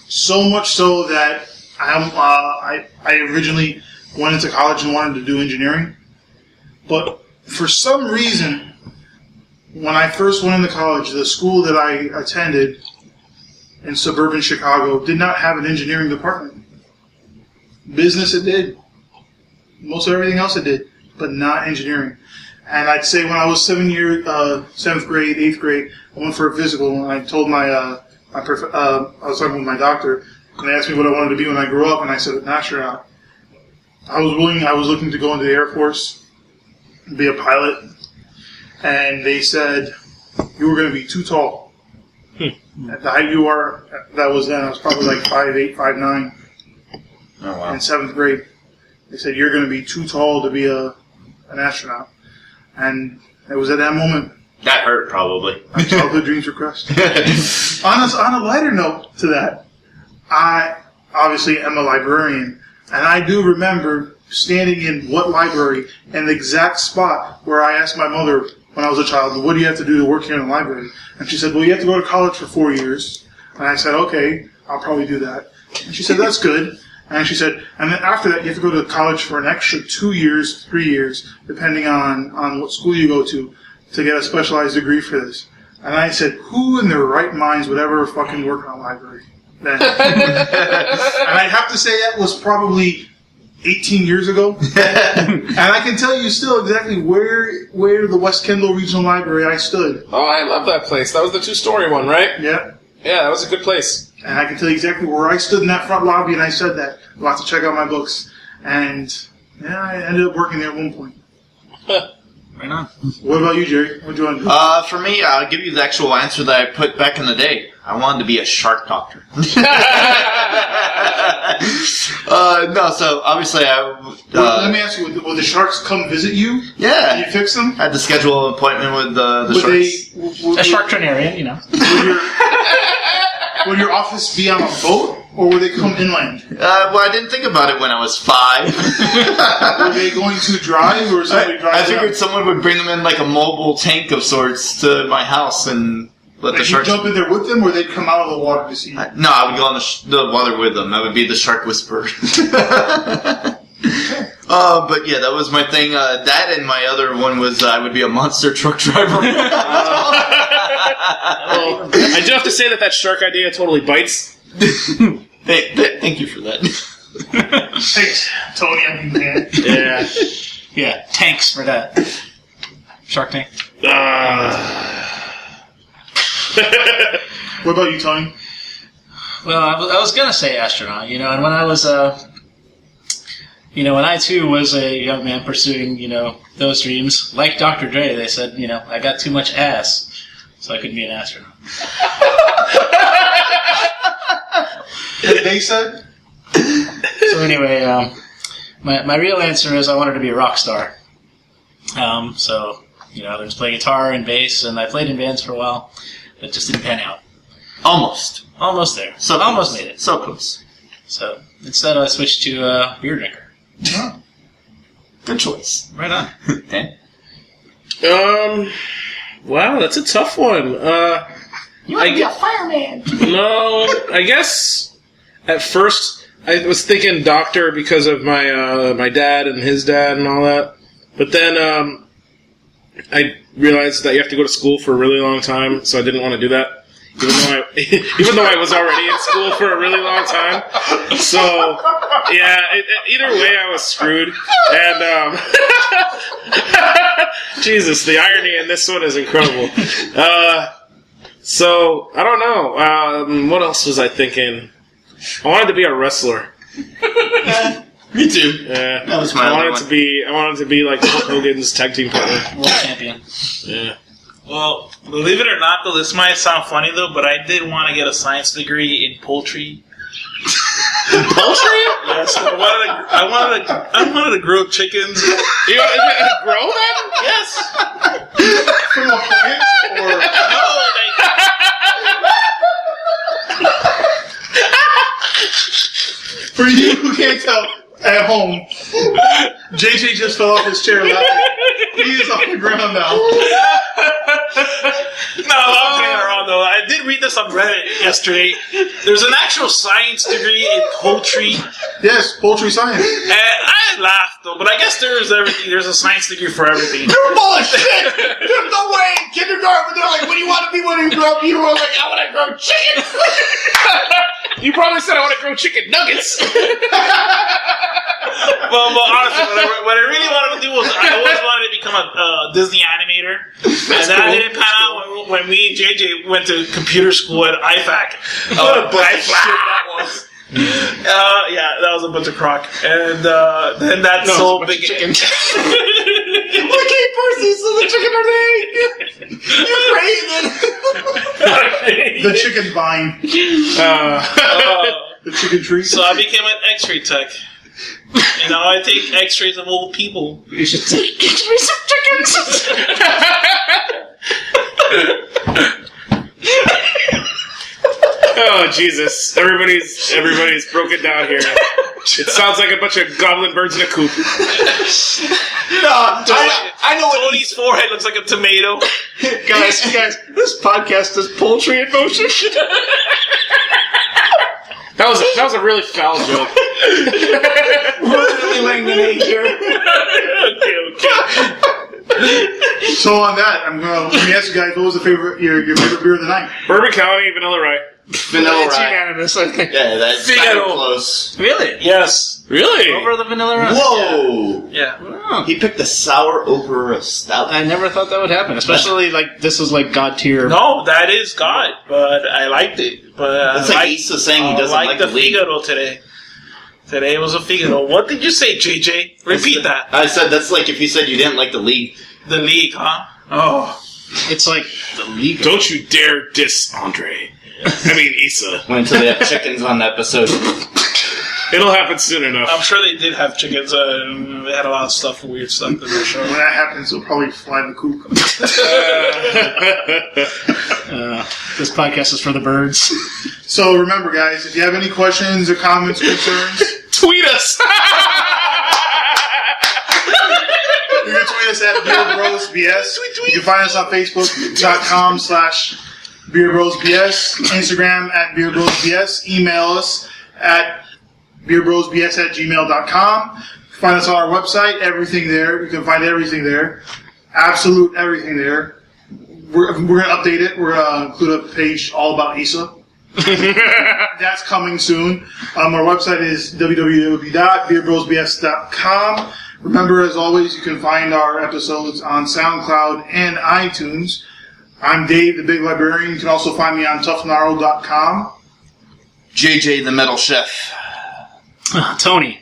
Speaker 1: So much so that I originally went into college and wanted to do engineering. But for some reason, when I first went into college, the school that I attended in suburban Chicago did not have an engineering department. Business it did. Most of everything else it did, but not engineering. And I'd say when I was 7th grade, 8th grade, I went for a physical, and I told I was talking with my doctor, and they asked me what I wanted to be when I grew up, and I said an astronaut. I was looking to go into the Air Force, be a pilot, and they said, you were going to be too tall. At the height you are, that was then, I was probably like 5'8", 5'9".
Speaker 5: Oh, wow.
Speaker 1: In 7th grade. They said, you're going to be too tall to be an astronaut. And it was at that moment
Speaker 5: That hurt, probably.
Speaker 1: my childhood dreams were crushed. On a lighter note to that, I obviously am a librarian, and I do remember standing in what library in the exact spot where I asked my mother when I was a child, what do you have to do to work here in the library? And she said, well, you have to go to college for 4 years. And I said, okay, I'll probably do that. And she said, that's good. And she said, and then after that, you have to go to college for an extra 2 years, 3 years, depending on what school you go to get a specialized degree for this. And I said, who in their right minds would ever fucking work in a library then? And I'd have to say that was probably 18 years ago. And I can tell you still exactly where the West Kendall Regional Library I stood.
Speaker 3: Oh, I love that place. That was the 2-story one, right?
Speaker 1: Yeah.
Speaker 3: Yeah, that was a good place.
Speaker 1: And I can tell you exactly where I stood in that front lobby, and I said that. I'll have to check out my books. And, yeah, I ended up working there at one point.
Speaker 2: Right on.
Speaker 1: What about you, Jerry? What do you want to do?
Speaker 5: For me, I'll give you the actual answer that I put back in the day. I wanted to be a shark doctor. No, so obviously
Speaker 1: Let me ask you, will the sharks come visit you?
Speaker 5: Yeah.
Speaker 1: Can you fix them?
Speaker 5: I had to schedule an appointment with the sharks.
Speaker 4: A shark veterinarian, you know.
Speaker 1: Would your office be on a boat, or would they come inland?
Speaker 5: Well, I didn't think about it when I was 5.
Speaker 1: Were they going to drive, or somebody drive
Speaker 5: I figured
Speaker 1: them?
Speaker 5: someone would bring them in like a mobile tank of sorts to my house and let the
Speaker 1: Did you
Speaker 5: sharks...
Speaker 1: jump in there with them, or they'd come out of the water to see you?
Speaker 5: No, I would go on the water with them. I would be the shark whisperer. But yeah, that was my thing. That and my other one was I would be a monster truck driver.
Speaker 3: I do have to say that shark idea totally bites.
Speaker 5: Thank you for that.
Speaker 1: Thanks, Tony. I mean, man.
Speaker 3: Yeah.
Speaker 4: Yeah, tanks for that. Shark Tank.
Speaker 1: What about you, Tony?
Speaker 4: Well, I was gonna say astronaut, you know, and when I was, when I too was a young man pursuing, those dreams, like Dr. Dre, they said, I got too much ass, so I couldn't be an astronaut.
Speaker 1: They said?
Speaker 4: So anyway, my real answer is I wanted to be a rock star. I was playing guitar and bass, and I played in bands for a while, but it just didn't pan out.
Speaker 5: Almost.
Speaker 4: Almost there.
Speaker 5: So
Speaker 4: almost
Speaker 5: close.
Speaker 4: made it.
Speaker 5: So close.
Speaker 4: So instead, I switched to beer drinker.
Speaker 1: Oh.
Speaker 5: Good choice.
Speaker 4: Right on.
Speaker 5: Dan?
Speaker 3: Wow, that's a tough one.
Speaker 4: You want to be a fireman?
Speaker 3: No, I guess at first I was thinking doctor because of my dad and his dad and all that. But then I realized that you have to go to school for a really long time, so I didn't want to do that. Even though I was already in school for a really long time. So, yeah, either way I was screwed. And, Jesus, the irony in this one is incredible. So, I don't know. What else was I thinking? I wanted to be a wrestler.
Speaker 5: Me too.
Speaker 3: Yeah.
Speaker 5: That was my
Speaker 3: I
Speaker 5: other
Speaker 3: wanted
Speaker 5: one.
Speaker 3: I wanted to be like Hulk Hogan's tag team partner.
Speaker 4: World champion.
Speaker 3: Yeah.
Speaker 2: Well, believe it or not, though, this might sound funny, though, but I did want to get a science degree in poultry.
Speaker 3: Poultry?
Speaker 2: Yes, I wanted to grow chickens.
Speaker 3: You want to grow them?
Speaker 2: Yes.
Speaker 1: From a plant? Or...
Speaker 2: No,
Speaker 1: you can't tell, at home, JJ just fell off his chair laughing. He is on the ground now.
Speaker 2: No, I'm playing around though. I did read this on Reddit yesterday. There's an actual science degree in poultry.
Speaker 1: Yes, poultry science.
Speaker 2: And I laughed though, but I guess there's everything. There's a science degree for everything.
Speaker 5: You're bullshit! There's no way in kindergarten they're like, what do you want to be when you grow up? You were like, I want to grow chicken!
Speaker 3: You probably said I want to grow chicken nuggets.
Speaker 2: Well, honestly, what I really wanted to do was I always wanted to become a Disney animator. And that didn't pan out when me and JJ went to computer school at IFAC.
Speaker 5: What a bunch of shit that was.
Speaker 2: Yeah, that was a bunch of crock. And then that's so big.
Speaker 5: Chicken. Look at Percy, so the chicken are they? You're crazy.
Speaker 1: The chicken vine. The chicken tree.
Speaker 2: So I became an X-ray tech. And now I take X-rays of old people.
Speaker 5: You should take X-rays of chickens.
Speaker 3: Oh Jesus! Everybody's broken down here. It sounds like a bunch of goblin birds in a coop.
Speaker 5: I know what
Speaker 2: Tony's forehead looks like a tomato.
Speaker 5: guys, this podcast is poultry in motion.
Speaker 3: That was a really foul joke.
Speaker 5: We're really laying an egg here.
Speaker 2: Okay.
Speaker 1: So on that, let me ask you guys, what was your favorite beer of the night?
Speaker 3: Bourbon County Vanilla Rye.
Speaker 5: Vanilla
Speaker 4: It's
Speaker 5: rye.
Speaker 4: unanimous, I think.
Speaker 5: Yeah, that's kind of close.
Speaker 4: Really?
Speaker 2: Yes.
Speaker 3: Really?
Speaker 4: Over the vanilla rye?
Speaker 5: Whoa!
Speaker 2: Yeah.
Speaker 4: Oh,
Speaker 5: He picked the sour over a stout.
Speaker 4: I never thought that would happen. Especially, like, this is like God tier.
Speaker 2: No, that is God, but I liked it. But
Speaker 5: That's like Issa saying he doesn't like
Speaker 2: the
Speaker 5: the league.
Speaker 2: Figaro today. Today was a Figaro. What did you say, JJ? Repeat that.
Speaker 5: I said that's like if you said you didn't like the league.
Speaker 2: The league, huh? Oh.
Speaker 4: It's like the league.
Speaker 3: Don't you dare diss Andre. I mean Issa.
Speaker 5: Wait until they have chickens on the episode.
Speaker 3: It'll happen soon enough.
Speaker 2: I'm sure they did have chickens. They had a lot of stuff, weird stuff in their show.
Speaker 1: When that happens, they'll probably fly the coop.
Speaker 4: This podcast is for the birds.
Speaker 1: So remember, guys, if you have any questions or comments, concerns,
Speaker 3: Tweet us.
Speaker 1: you can tweet us at BeerBrosBS. You can find us on Facebook.com/BeerBrosBS, Instagram at BeerBrosBS, email us at BeerBrosBS@gmail.com. Find us on our website, everything there. You can find everything there. Absolute everything there. We're going to update it. We're going to include a page all about Issa. That's coming soon. Our website is www.beerbrosbs.com. Remember, as always, you can find our episodes on SoundCloud and iTunes. I'm Dave, the Big Librarian. You can also find me on toughnarrow.com.
Speaker 5: JJ, the Metal Chef.
Speaker 4: Tony.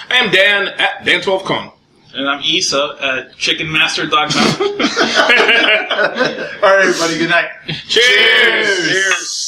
Speaker 3: I am Dan at Dan12Con.
Speaker 2: And I'm Issa at chickenmaster.com.
Speaker 1: All right, everybody. Good night.
Speaker 3: Cheers.
Speaker 2: Cheers.